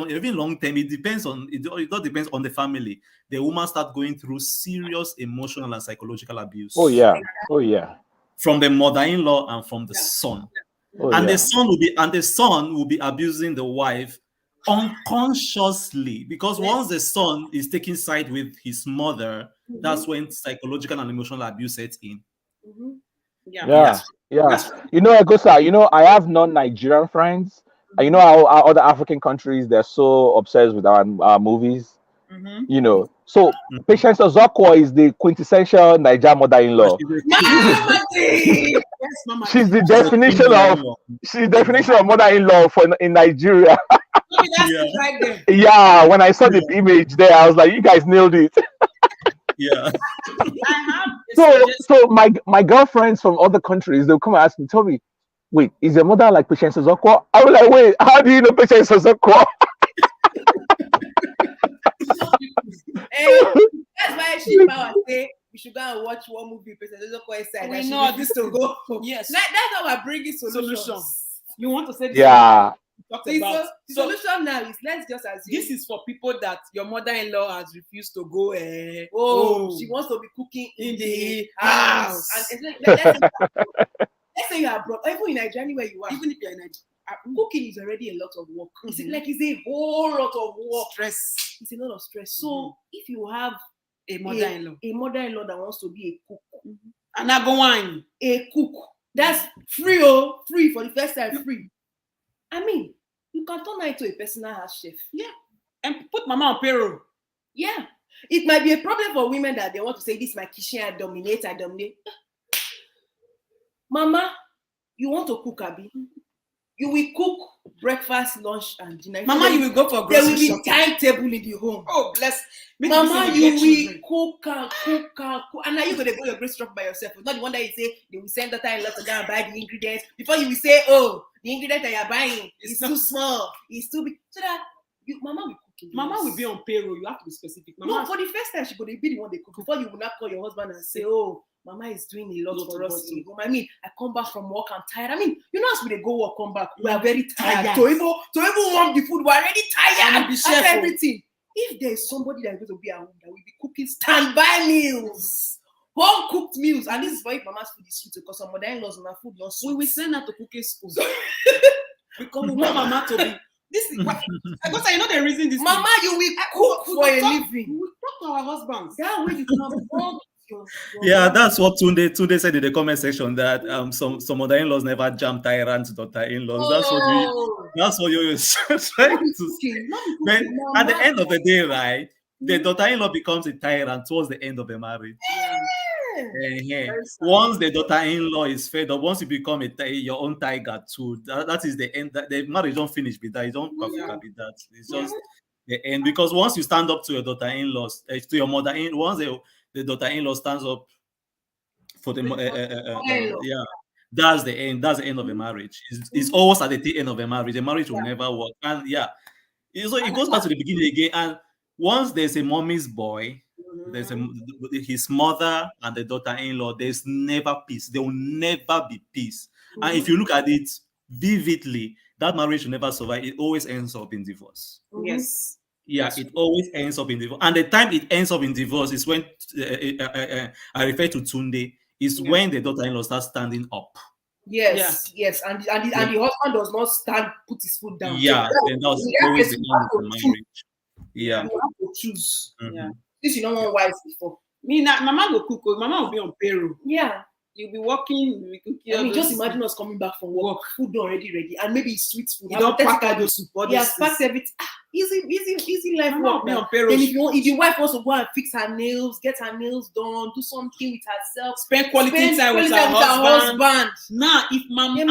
even long term, it depends on it all depends on the family. The woman start going through serious emotional and psychological abuse. Oh yeah. From the mother-in-law and from the son. Oh, And yeah. the son will be abusing the wife unconsciously, because once the son is taking side with his mother, that's when psychological and emotional abuse sets in. Yeah. You know, Agosa, I have non-Nigerian friends. And you know how other African countries, they're so obsessed with our movies. So Patience Ozokwo is the quintessential Niger mother-in-law. She's the definition of mother-in-law in Nigeria. Yeah, when I saw the image there, I was like, you guys nailed it. Yeah. So my girlfriends from other countries, they'll come and ask me, tell me, wait, is your mother like Patience Ozokwo? I was like, wait, how do you know Patience Ozokwo? That's why she power say we should go and watch one movie. We know this to go. Yes. That's how I bring it solutions. You want to say this? Yeah. The solution now is let's just assume this is for people that your mother-in-law has refused to go. She wants to be cooking in the house. And let's say you are abroad, or even in Nigeria, where you are. Even if you're in Nigeria, cooking is already a lot of work. It's a whole lot of work. Stress. It's a lot of stress. So if you have a mother-in-law that wants to be a cook, and I go on a cook, that's free for the first time, free. I mean, you can turn her into a personal house chef. Yeah. And put mama on payroll. Yeah. It might be a problem for women that they want to say, this is my kitchen, I dominate. Mama, you want to cook, Abi? You will cook breakfast, lunch, and dinner. Mama, you will go for there grocery will be timetable in the home. Oh, bless. Mama, you will cook. And now you're going to go your grocery shop by yourself. It's not the one that you say, they will send daughter-in-law to go and buy the ingredients. Before you will say, oh, the ingredient that you're buying is too small, it's too big. So that Mama will cook. Mama will be on payroll. You have to be specific. Mama, no, for the first time, she could be the one they cook. Before you will not call your husband and say, oh, Mama is doing a lot for us. I mean, I come back from work, I'm tired. I mean, you know, as we go work, come back, we are very tired. To even warm the food, we are already tired. After everything. If there is somebody that is going to be at home that will be cooking standby meals, home cooked meals, and this is why Mama's food is sweet because some mother-in-laws on her food not sweet. We will send her to cooking school. Because we want Mama to be. This is what because I know the reason this. Mama, you will cook for a living. We will talk to our husbands. That way you can Yeah, that's what Tunde said in the comment section, that some mother-in-laws never jam tyrants daughter-in-laws. That's what you're trying to say. But at the end of the day, right, the daughter-in-law becomes a tyrant towards the end of the marriage. Once the daughter-in-law is fed up, once you become your own tiger too, that is the end. The marriage don't finish with that. You don't with that. It's just the end, because once you stand up to your daughter-in-law, to your mother-in, once the daughter-in-law stands up for the that's the end. That's the end of the marriage. It's always at the end of the marriage. The marriage will never work. And so it goes back to the beginning again. And once there's a mommy's boy, there's his mother and the daughter-in-law, there's never peace. There will never be peace. And if you look at it vividly, that marriage will never survive. It always ends up in divorce. Yes. Yeah, it always ends up in divorce. And the time it ends up in divorce is when I refer to Tunde, is when the daughter-in-law starts standing up. Yes, and the husband does not put his foot down. Yeah, and that's always the end of the marriage. Yeah. You have to choose. Mhm. Since you don't want wives before. Me, mama will cook. Mama will be on payroll. Yeah. You'll be working, you'll be cooking. I mean, just imagine us coming back from work, food already ready, and maybe it's sweet food. You don't pack out your soup. Yes, pack everything. Easy life Mama work. will be on payroll. And if the wife wants to go and fix her nails, get her nails done, do something with herself, spend quality time with her husband. Now, if mama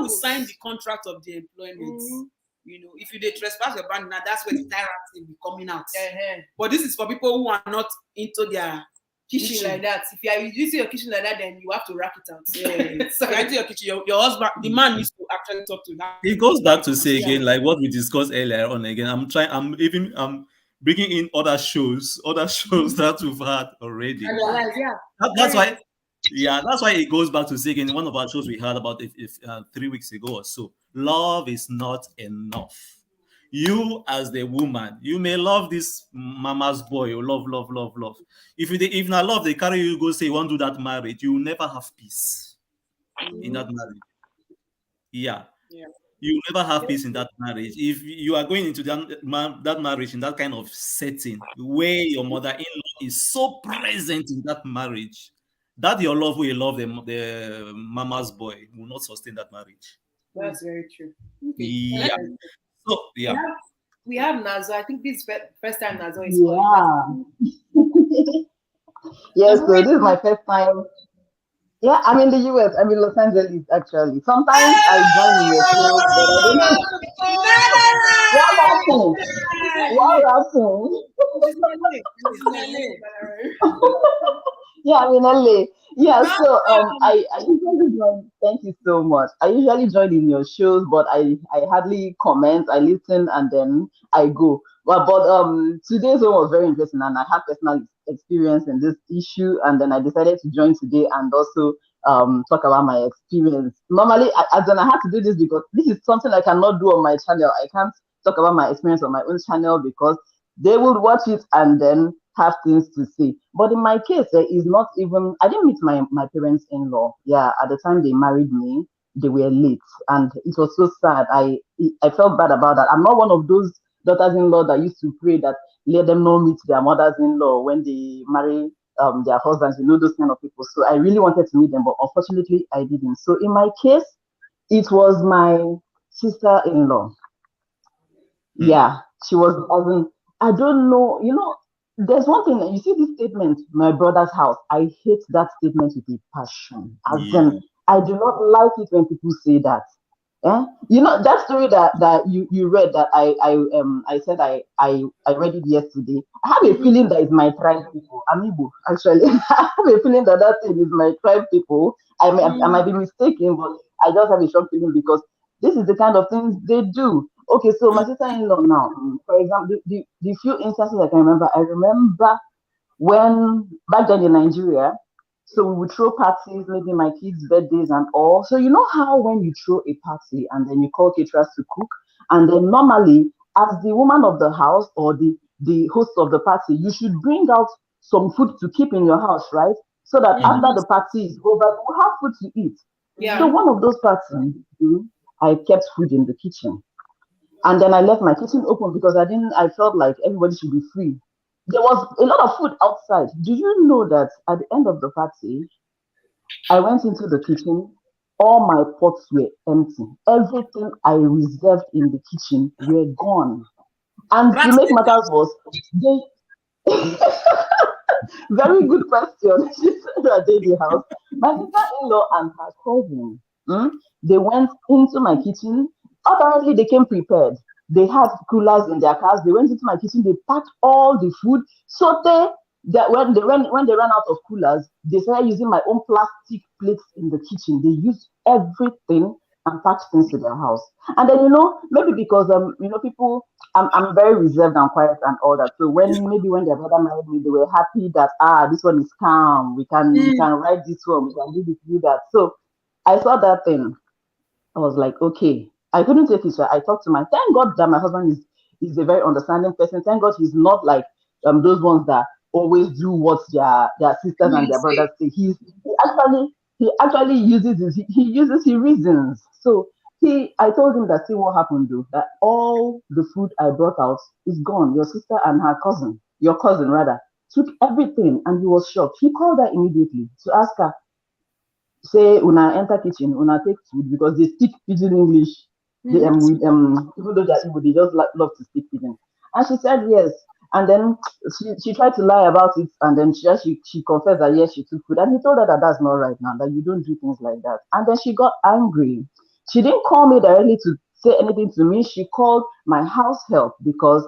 will sign the contract of the employment. You know, if you trespass your brand, now that's where the tyrant will be coming out. But this is for people who are not into their kitchen like that. If you are using your kitchen like that, then you have to rack it out. Yeah. So into your kitchen, your husband, the man needs to actually talk to that. It goes back to say again, like what we discussed earlier on. Again, I'm bringing in other shows that we've had already. That's why. Yeah, that's why it goes back to say again, one of our shows we had about 3 weeks ago or so. Love is not enough. You as the woman, you may love this mama's boy, you love. If not love, they carry you go say you want to do that marriage, you will never have peace in that marriage. Yeah. You will never have peace in that marriage. If you are going into that marriage in that kind of setting where your mother-in-law is so present in that marriage, that your love will love the mama's boy will not sustain that marriage. That's very true. Okay. Yeah. So we have Nazo. I think this is first time Nazo is Yes, so this is my first time. Yeah, I'm in the US. I'm in Los Angeles actually. Sometimes I join in your show, Yeah, I'm in LA. Yeah, so I usually join. Thank you so much. I usually join in your shows, but I hardly comment. I listen and then I go. But today's one was very interesting, and I had personal experience in this issue, and then I decided to join today and also talk about my experience. Normally, I had to do this because this is something I cannot do on my channel. I can't talk about my experience on my own channel because they would watch it and then have things to say. But in my case, there is not even, I didn't meet my parents-in-law. Yeah, at the time they married me, they were late. And it was so sad. I felt bad about that. I'm not one of those daughters-in-law that used to pray that let them not meet their mothers-in-law when they marry their husbands, those kind of people. So I really wanted to meet them, but unfortunately I didn't. So in my case, it was my sister-in-law. Yeah, she was, I don't know, there's one thing, you see this statement, my brother's house. I hate that statement with a passion. I do not like it when people say that. That story that you read that I said I read it yesterday. I have a feeling that it's my tribe people. Amiibo, actually. I have a feeling that thing is my tribe people. I might be mistaken, but I just have a strong feeling because this is the kind of things they do. Okay, so my sister-in-law now, for example, the few instances I remember when back then in Nigeria, so we would throw parties, maybe my kids' birthdays and all. So you know how when you throw a party and then you call caterers to cook, and then normally as the woman of the house or the host of the party, you should bring out some food to keep in your house, right? So that after the party is over, you have food to eat. Yeah. So one of those parties, I kept food in the kitchen. And then I left my kitchen open because I felt like everybody should be free. There was a lot of food outside. Do you know that at the end of the party, I went into the kitchen, all my pots were empty. Everything I reserved in the kitchen were gone. And to make matters worse, very good question. She said at the house, my sister-in-law and her cousin, they went into my kitchen. Apparently, they came prepared. They had coolers in their cars. They went into my kitchen. They packed all the food. So when they ran out of coolers, they started using my own plastic plates in the kitchen. They used everything and packed things to their house. And then maybe because people, I'm very reserved and quiet and all that. So when their brother married me, they were happy that this one is calm. We can write this one. We can do that. So I saw that thing. I was like, okay. I couldn't take it. So I talked to thank God that my husband is a very understanding person. Thank God he's not like those ones that always do what their sisters and their brothers say. He he actually uses he uses his reasons. So I told him that, see what happened though, that all the food I brought out is gone. Your sister and her cousin, your cousin rather, took everything, and he was shocked. He called her immediately to ask her, say una enter kitchen, una take food, because they speak pidgin English. They with even though they're Igbo, they just love to speak pidgin. And she said yes. And then she tried to lie about it, and then she confessed that yes, she took food. And he told her that that's not right now, that you don't do things like that. And then she got angry. She didn't call me directly to say anything to me. She called my house help, because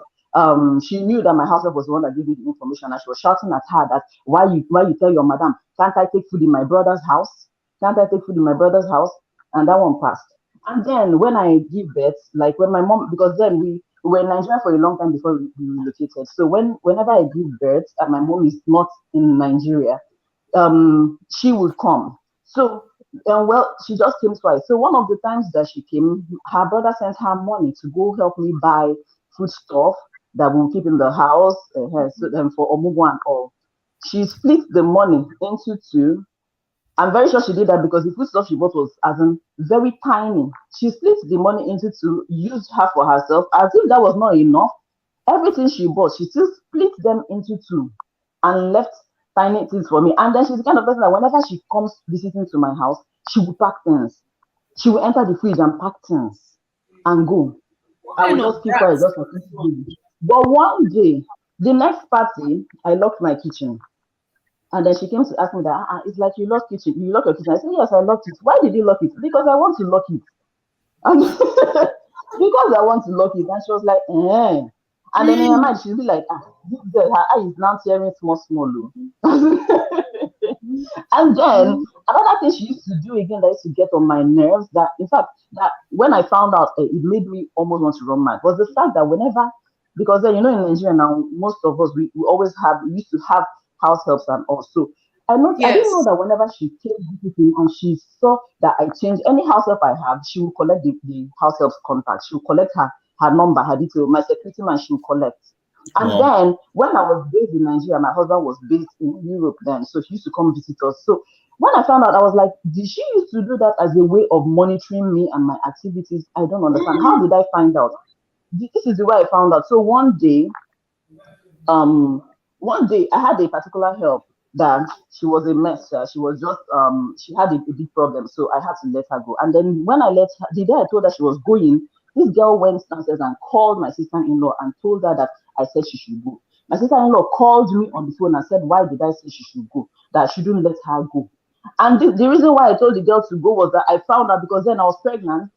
she knew that my house help was the one that gave me the information, and she was shouting at her that why you tell your madam, can't I take food in my brother's house? Can't I take food in my brother's house? And that one passed. And then when I give birth, like when my mom, because then we were in Nigeria for a long time before we relocated. So whenever I give birth and my mom is not in Nigeria, she would come. So well, she just came twice. So one of the times that she came, her brother sent her money to go help me buy food stuff that we'll keep in the house, for Omugu and all. She split the money into two. I'm very sure she did that because the food stuff she bought was as in very tiny. She split the money into two, used half for herself. As if that was not enough, everything she bought, she still split them into two and left tiny things for me. And then she's the kind of person that whenever she comes visiting to my house, she will pack things. She will enter the fridge and pack things and go. I will just keep quiet just for 2 days. But one day, the next party, I locked my kitchen. And then she came to ask me that, it's like you locked kitchen. You locked your kitchen. I said, yes, I locked it. Why did you lock it? Because I want to lock it. And because I want to lock it. And she was like, eh. And then in her mind, she'll be like, this girl, her eye is now tearing small. And then another thing she used to do again that used to get on my nerves, that in fact, that when I found out, it made me almost want to run mad, was the fact that whenever, because then, in Nigeria now, most of us, we used to have house helps and all. So I didn't know that whenever she came visiting and she saw that I changed any house help I have, she will collect the house help's contact. She will collect her number, her detail, my security man, she will collect. And then when I was based in Nigeria, my husband was based in Europe then, so she used to come visit us. So when I found out, I was like, did she used to do that as a way of monitoring me and my activities? I don't understand. How did I find out? This is the way I found out. So one day I had a particular help that she was a mess. She was just she had a big problem, so I had to let her go. And then when I let her, the day I told her she was going, this girl went downstairs and called my sister-in-law and told her that I said she should go. My sister-in-law called me on the phone and said, why did I say she should go? That I shouldn't let her go. And the reason why I told the girl to go was that I found out because then I was pregnant.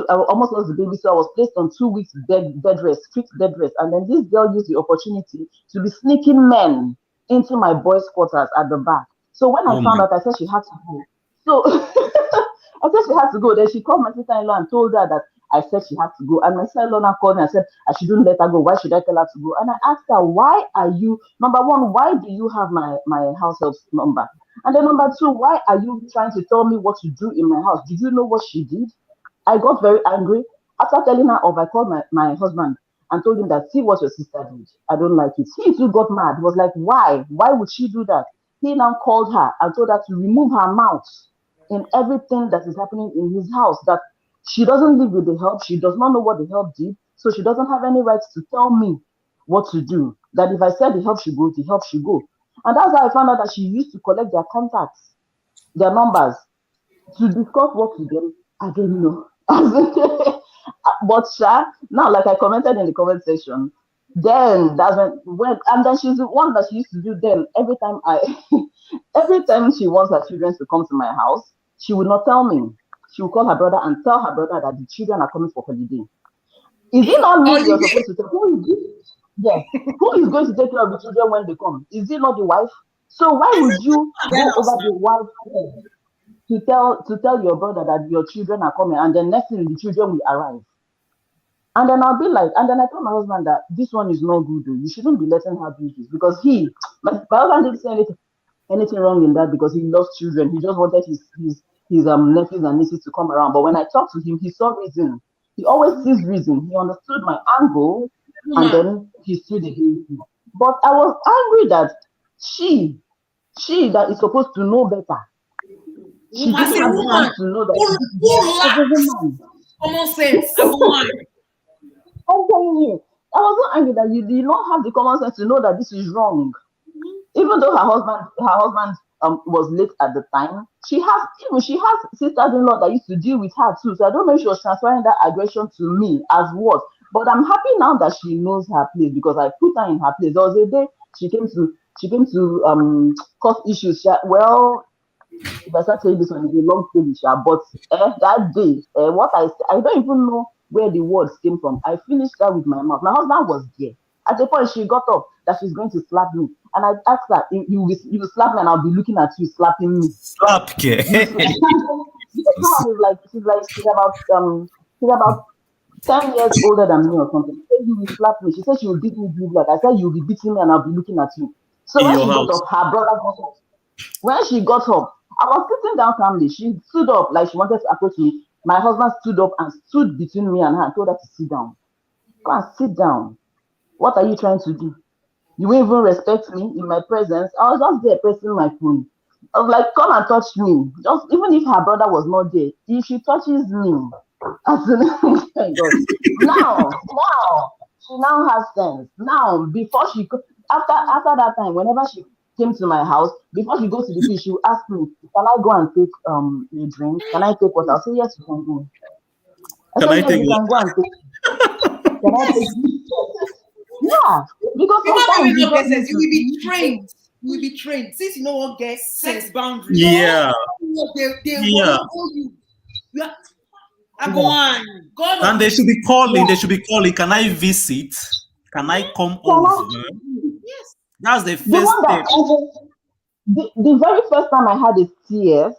I almost lost the baby, so I was placed on 2 weeks bed rest, strict bed rest. And then this girl used the opportunity to be sneaking men into my boys' quarters at the back. So when I found out, I said she had to go. So I said she had to go. Then she called my sister-in-law and told her that I said she had to go. And my sister-in-law called me and said I shouldn't let her go. Why should I tell her to go? And I asked her, why are you, number one, why do you have my house help's number? And then number two, why are you trying to tell me what to do in my house? Did you know what she did? I got very angry. After telling her off, I called my husband and told him that, see what your sister did. I don't like it. He too got mad. He was like, why? Why would she do that? He now called her and told her to remove her mouth in everything that is happening in his house, that she doesn't live with the help. She does not know what the help did. So she doesn't have any rights to tell me what to do. That if I said the help should go, the help should go. And that's how I found out that she used to collect their contacts, their numbers, to discuss what to do. I don't know. But now, like I commented in the comment section, then that's when and then she's the one that she used to do. Then every time every time she wants her children to come to my house, she would not tell me. She would call her brother and tell her brother that the children are coming for holiday. Is it not me you're supposed to tell? Who is this? Yes. Who is going to take care of the children when they come? Is it not the wife? So why would you go over the wife to tell your brother that your children are coming, and then next thing the children will arrive? And then I'll be like, and then I told my husband that this one is not good, though. You shouldn't be letting her do this, because my husband didn't say anything wrong in that, because he loves children. He just wanted his nephews and nieces to come around. But when I talked to him, he saw reason. He always sees reason. He understood my angle, and then he stood against me. But I was angry that she that is supposed to know better She didn't As a have the woman, chance to know that who as a lacks woman. common sense. As a woman. I'm telling you, I was not angry that you did not have the common sense to know that this is wrong. Even though her husband was late at the time, she has sisters-in-law that used to deal with her too. So I don't know if she was transferring that aggression to me as what. But I'm happy now that she knows her place because I put her in her place. There was a day she came to cause issues. Well, if I start saying this one, it's a long story, but that day, what I don't even know where the words came from. I finished that with my mouth. My husband was there. At the point, she got up that she's going to slap me. And I asked her, you will slap me and I'll be looking at you slapping me. Slap, okay. This woman she's about 10 years older than me or something. She said, you will slap me. She said she will beat me blue black. I said, you'll be beating me and I'll be looking at you. So In when your she got house. up, her brother got up. When she got up, I was sitting down calmly. She stood up like she wanted to approach me. My husband stood up and stood between me and her and told her to sit down. Go and sit down. What are you trying to do? You won't even respect me in my presence. I was just there pressing my phone. I was like, come and touch me. Just even if her brother was not there, if she touches me, as in, oh my God. Now, she now has sense. Now, before she after that time, whenever she came to my house, before she goes to the fish, she will ask me, can I go and take a drink? Can I take what? I'll say, yes, you can go. Can I Yes, take you what? can go and take. Can I take? Yeah, because People sometimes will you not get just need sense. You will be trained. You will be trained. Since you know what gets Sex sense, boundaries. Yeah. they Yeah. will you. You are, I go on. God And of they should be calling. Yeah. They should be calling. Can I visit? Can I come Can over? I? yes. That's the The first one step. that the very first time I had a CS,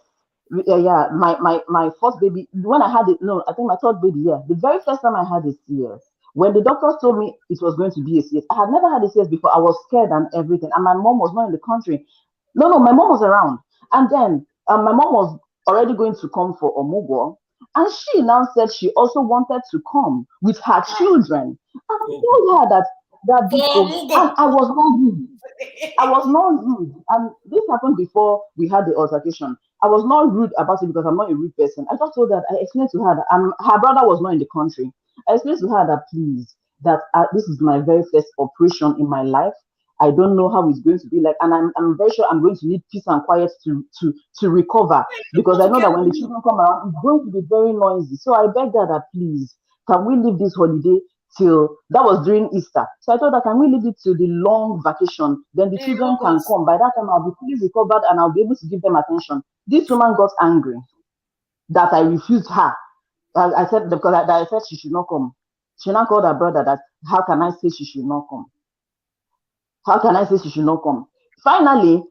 yeah, my first baby, when I had it, no, I think my third baby, yeah, the very first time I had a CS, when the doctors told me it was going to be a CS, I had never had a CS before. I was scared and everything, and my mom was not in the country. No, my mom was around, and then my mom was already going to come for Omugo, and she now said she also wanted to come with her children, and I told her that For before, Mugo. and I was not rude. I was not rude, and this happened before we had the altercation. I was not rude about it because I'm not a rude person. I just told her, I explained to her that her brother was not in the country. I explained to her that please, that this is my very first operation in my life. I don't know how it's going to be like, and I'm very sure I'm going to need peace and quiet to recover because I know that when the children come around, it's going to be very noisy. So I begged her that please, can we leave this holiday till that was during Easter. So I told her, can we leave it till the long vacation? Then the children can come. By that time, I'll be fully recovered and I'll be able to give them attention. This woman got angry that I refused her. I said because I said she should not come. She now called her brother that how can I say she should not come? How can I say she should not come? Finally,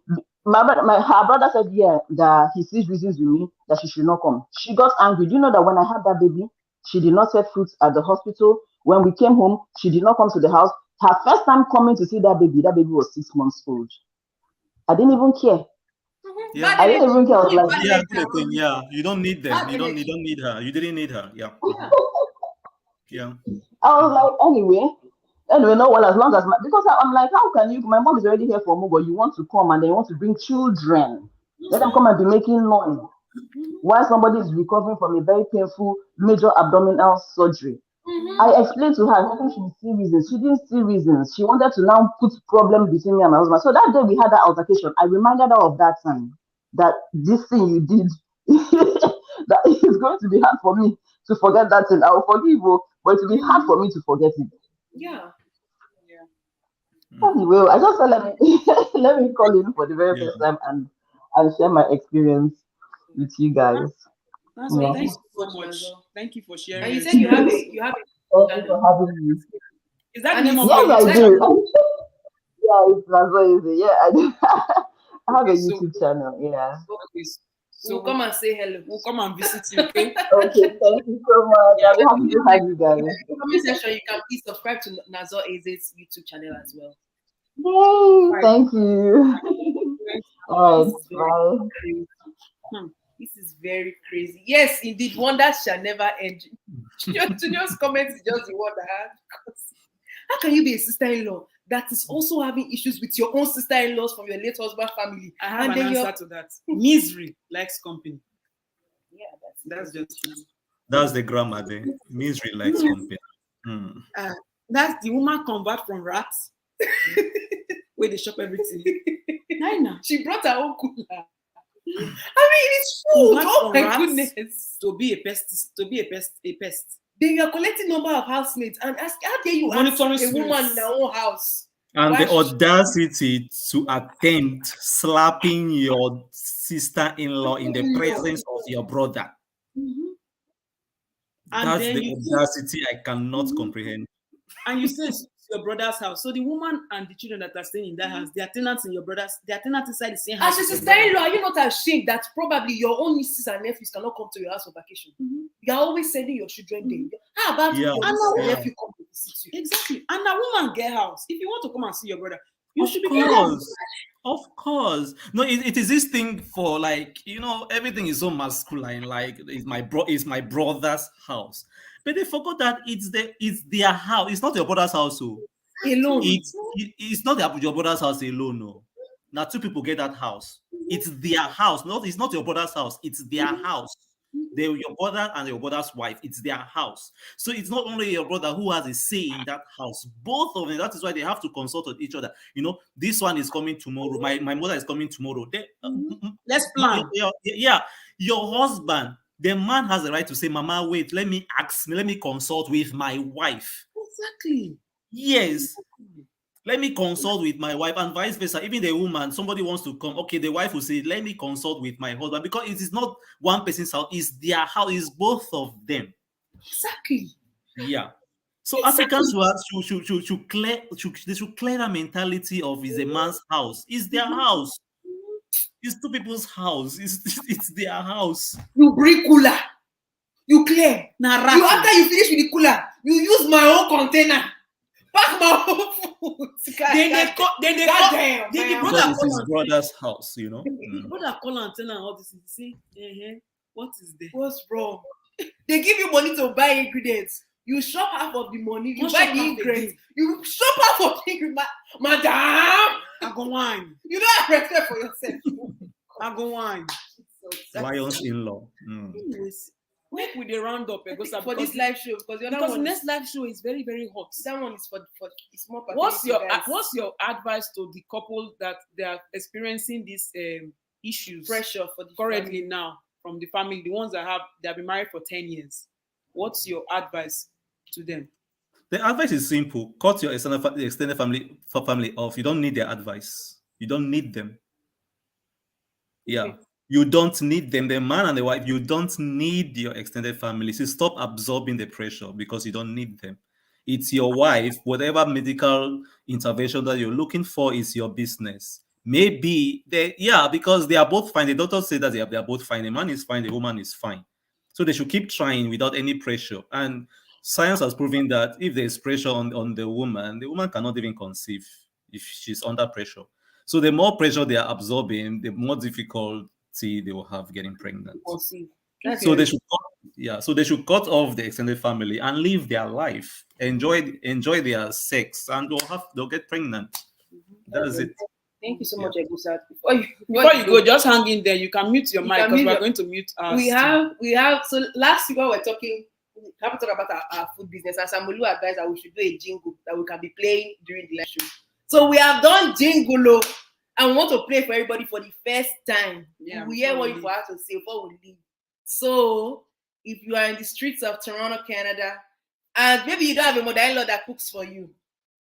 her brother said, yeah, that he sees reasons with me that she should not come. She got angry. Do you know that when I had that baby, she did not set foot at the hospital. When we came home, she did not come to the house. Her first time coming to see that baby was 6 months old. I didn't even care. Yeah. I didn't even care. I was like, Yeah, that's the thing. Yeah, you don't need them. You don't need her. You didn't need her. Yeah. Yeah. I was like, anyway, no one as long as because I'm like, how can you? My mom is already here for me, but you want to come and then you want to bring children. Let them come and be making noise while somebody is recovering from a very painful major abdominal surgery. I explained to her, I think she didn't see reasons. She didn't see reasons. She wanted to now put problem between me and my husband. So that day we had that altercation. I reminded her of that time that this thing you did, that it's going to be hard for me to forget that thing. I will forgive you, but it will be hard for me to forget it. Yeah. Anyway, I just said let me call in for the very first time and share my experience with you guys. That's Yeah. all. Thank you so much. Thank you for sharing. And you said you have a Thank you for having me. Is that the And name of Yes, your I YouTube do. channel? Yeah, it's not so easy. Yeah, I do. I have a Okay, so YouTube channel. Yeah. okay, so so come and say hello. we'll come and visit you. Okay. Okay. Thank you so much. Yeah. I'll be happy to have you guys. In the comment section, you can please subscribe to Nazor Eze's YouTube channel as well. Yay! Thank you. All This is very right. Bye. crazy. This is very crazy. Yes, indeed, wonders shall never end. To just comment is just the word I have. How can you be a sister-in-law that is also having issues with your own sister-in-laws from your late husband family? I have an answer to that. Misery likes company. That's just true. That's the grammar there. Misery likes company. That's the woman convert from rats where they shop everything. Nina. She brought her own cooler. I mean, it's food. Oh my goodness. To be a pest. Then you're collecting number of housemates and ask, how dare you monitoring ask a woman in her own house? And the audacity to attempt slapping your sister-in-law in the presence of your brother. That's the audacity I cannot comprehend. And you say it's your brother's house. So the woman and the children that are staying in that house, they are tenants in your brother's, they are tenants inside the same house. As a sister-in-law, are you not ashamed that probably your own nieces and nephews cannot come to your house for vacation? You are always sending your children there. How about your nieces and nephew come to visit you? Exactly. And a woman get house. If you want to come and see your brother, you should be Of course. No, it is this thing for like, everything is so masculine. Like it's my brother's house. But they forgot that it's their house. It's not your brother's house alone. It's not your brother's house alone. No. Now two people get that house. It's their house. It's not your brother's house. It's their house. They're your brother and your brother's wife. It's their house. So it's not only your brother who has a say in that house. Both of them. That is why they have to consult with each other. This one is coming tomorrow. My mother is coming tomorrow. Let's plan. Your husband, the man has the right to say, Mama, wait, let me consult with my wife. Exactly. Yes. Let me consult with my wife, and vice versa. Even the woman, somebody wants to come. Okay, the wife will say, let me consult with my husband, because it is not one person's house, it's their house, it's both of them. Exactly. Yeah. So Africans should clear that mentality of it's a man's house. It's their house. It's two people's house. It's their house. You bring cooler. You clear. After you finish with the cooler, you use my own container. Pack my own food. Then the brother is his brother's house, The brother call and tell all this. Say, what is there? What's wrong? They give you money to buy ingredients. You shop half of the money. You buy the ingredients. You shop half of the ingredients. Madam, I go wine. You don't have respect for yourself. I go wine. Lions in-law. Anyways, where would they round up for this live show? Because the next live show is very, very hot. That one is for it's more. What's your advice to the couple that they are experiencing these issues, pressure for the currently family? Now from the family, the ones that have been married for 10 years? What's your advice to them? The advice is simple: cut your extended family off. You don't need their advice. You don't need them. Yeah. Okay. You don't need them, the man and the wife. You don't need your extended family. So stop absorbing the pressure because you don't need them. It's your wife. Whatever medical intervention that you're looking for is your business. Maybe because they are both fine. The doctors say that they are both fine. The man is fine. The woman is fine. So they should keep trying without any pressure. And science has proven that if there's pressure on the woman cannot even conceive if she's under pressure. So the more pressure they are absorbing, the more difficult they will have getting pregnant. So they should cut off the extended family and live their life, enjoy their sex, and they'll get pregnant. That's it. Thank you so much, Egusa. Before you go, just hang in there. You can mute your mic because we're going to mute us. We have. So last week we were talking. We have to talk about our food business, and Samulu advised that we should do a jingle that we can be playing during the live show. So we have done jingle. And we want to play for everybody for the first time. Yeah, we hear what you have to say before we leave. So, if you are in the streets of Toronto, Canada, and maybe you don't have a mother-in-law that cooks for you,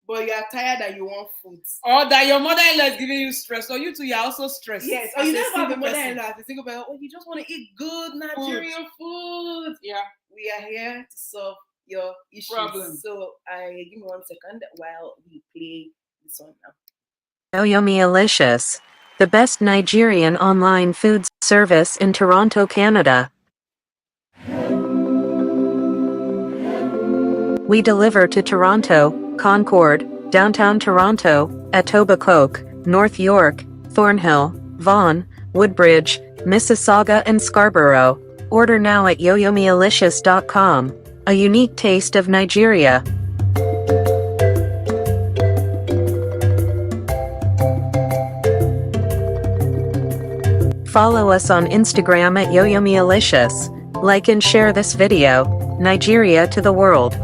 but you are tired and you want food, or that your mother-in-law is giving you stress, or you two are also stressed. Yes, or you don't have a mother-in-law as a single person, or you just want to eat good Nigerian food. Yeah, we are here to solve your issues. Problem. So, give me 1 second while we play this one now. Yoyomialicious, the best Nigerian online food service in Toronto, Canada. We deliver to Toronto, Concord, downtown Toronto, Etobicoke, North York, Thornhill, Vaughan, Woodbridge, Mississauga, and Scarborough. Order now at yoyomialicious.com. A unique taste of Nigeria. Follow us on Instagram at yoyomialicious. Like and share this video. Nigeria to the world.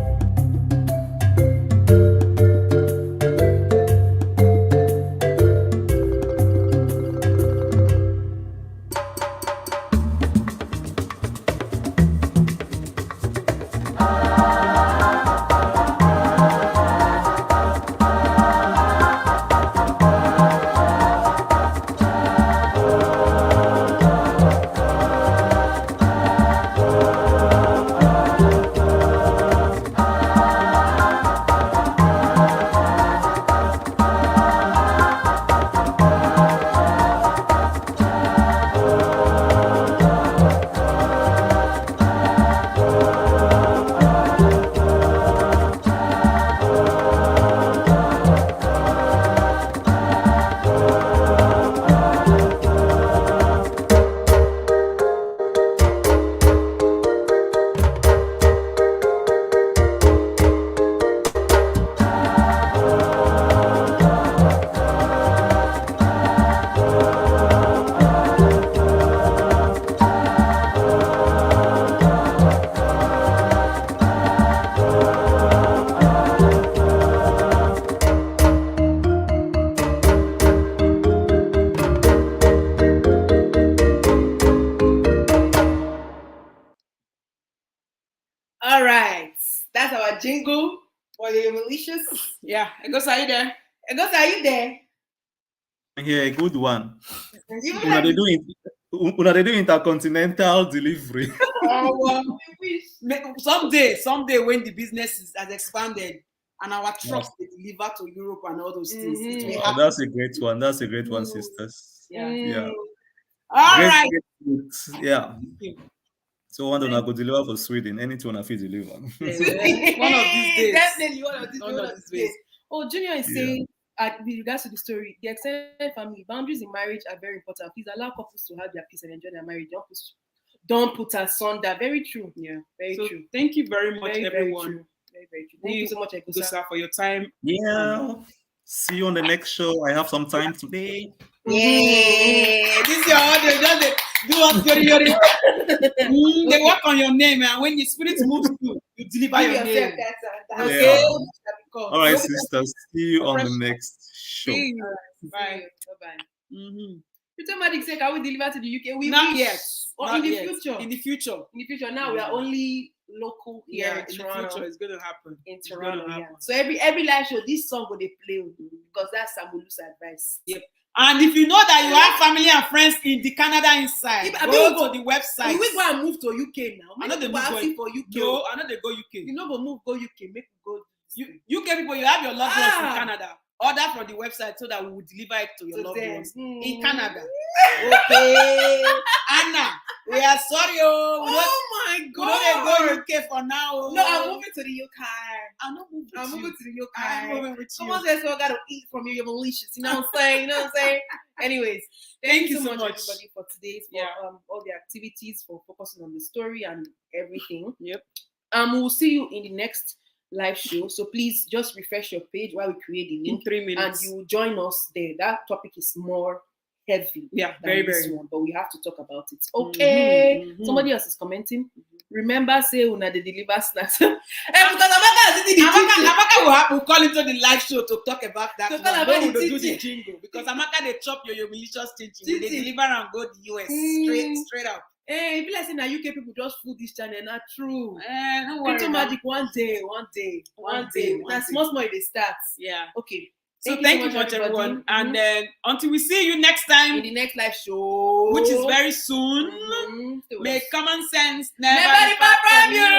All right, that's our jingle for the malicious. Yeah, Egos, are you there? Egos, are you there? Yeah, a good one. You Una they do intercontinental delivery. Someday when the business has expanded and our trucks they deliver to Europe and all those things. It will happen. That's a great one. That's a great one, sisters. Yeah. All right. Yeah. So one don't go deliver for Sweden. Anything I feel deliver. One of these days. Definitely one of these days. Oh, Junior is saying, with regards to the story, the extended family boundaries in marriage are very important. Please allow couples to have their peace and enjoy their marriage. Don't put asunder. Very true. Yeah, very true. Thank you very much, everyone. Very true. Thank you so much, Egusa, for your time. Yeah. See you on the next show. I have some time today. Yeah. This is your audio. Just do what they work on your name, and when your spirit moves you deliver your name. Okay. All right, sisters. See you on the next show. Bye. Bye. Peter Magic said, "Can we deliver to the UK?" We not wish. yet. Or not in the yet. future. In the future. Now we are only local here in Toronto. In the future, it's going to happen. In Toronto, yeah. So every live show, this song will they play because that's Samulu's advice. Yep. And if you know that you have family and friends in the Canada inside, go to the website. We go and move to UK now. I know they move for UK. No, I know they go UK. You know, but go UK. Make go. UK people, you have your loved ones in Canada. Order from the website so that we will deliver it to your loved ones in Canada. Okay, Anna, we are sorry. My God! We don't go UK for now. No, I'm moving to the UK. I'm moving to the UK. I'm moving with you. Someone says, "So I gotta eat from you. You're malicious." You know what I'm saying? Anyways, thank you so much, everybody, for today's all the activities, for focusing on the story and everything. Yep. We'll see you in the next live show. So please just refresh your page while we create the link in 3 minutes, and you will join us there. That topic is more heavy. Yeah, very one, but we have to talk about it. Okay. Somebody else is commenting. Remember, say una the deliver snacks. Because Amaka will call into the live show to talk about that. To do the jingle because Amaka they chop your malicious teaching. They deliver and go to the US straight up. Hey, if you listen, UK people just fool this channel. Not true. Don't worry. Into magic one day. That's small they start. Yeah. Okay. So thank you so much, everyone. And then until we see you next time in the next live show, which is very soon, may common sense never depart from you.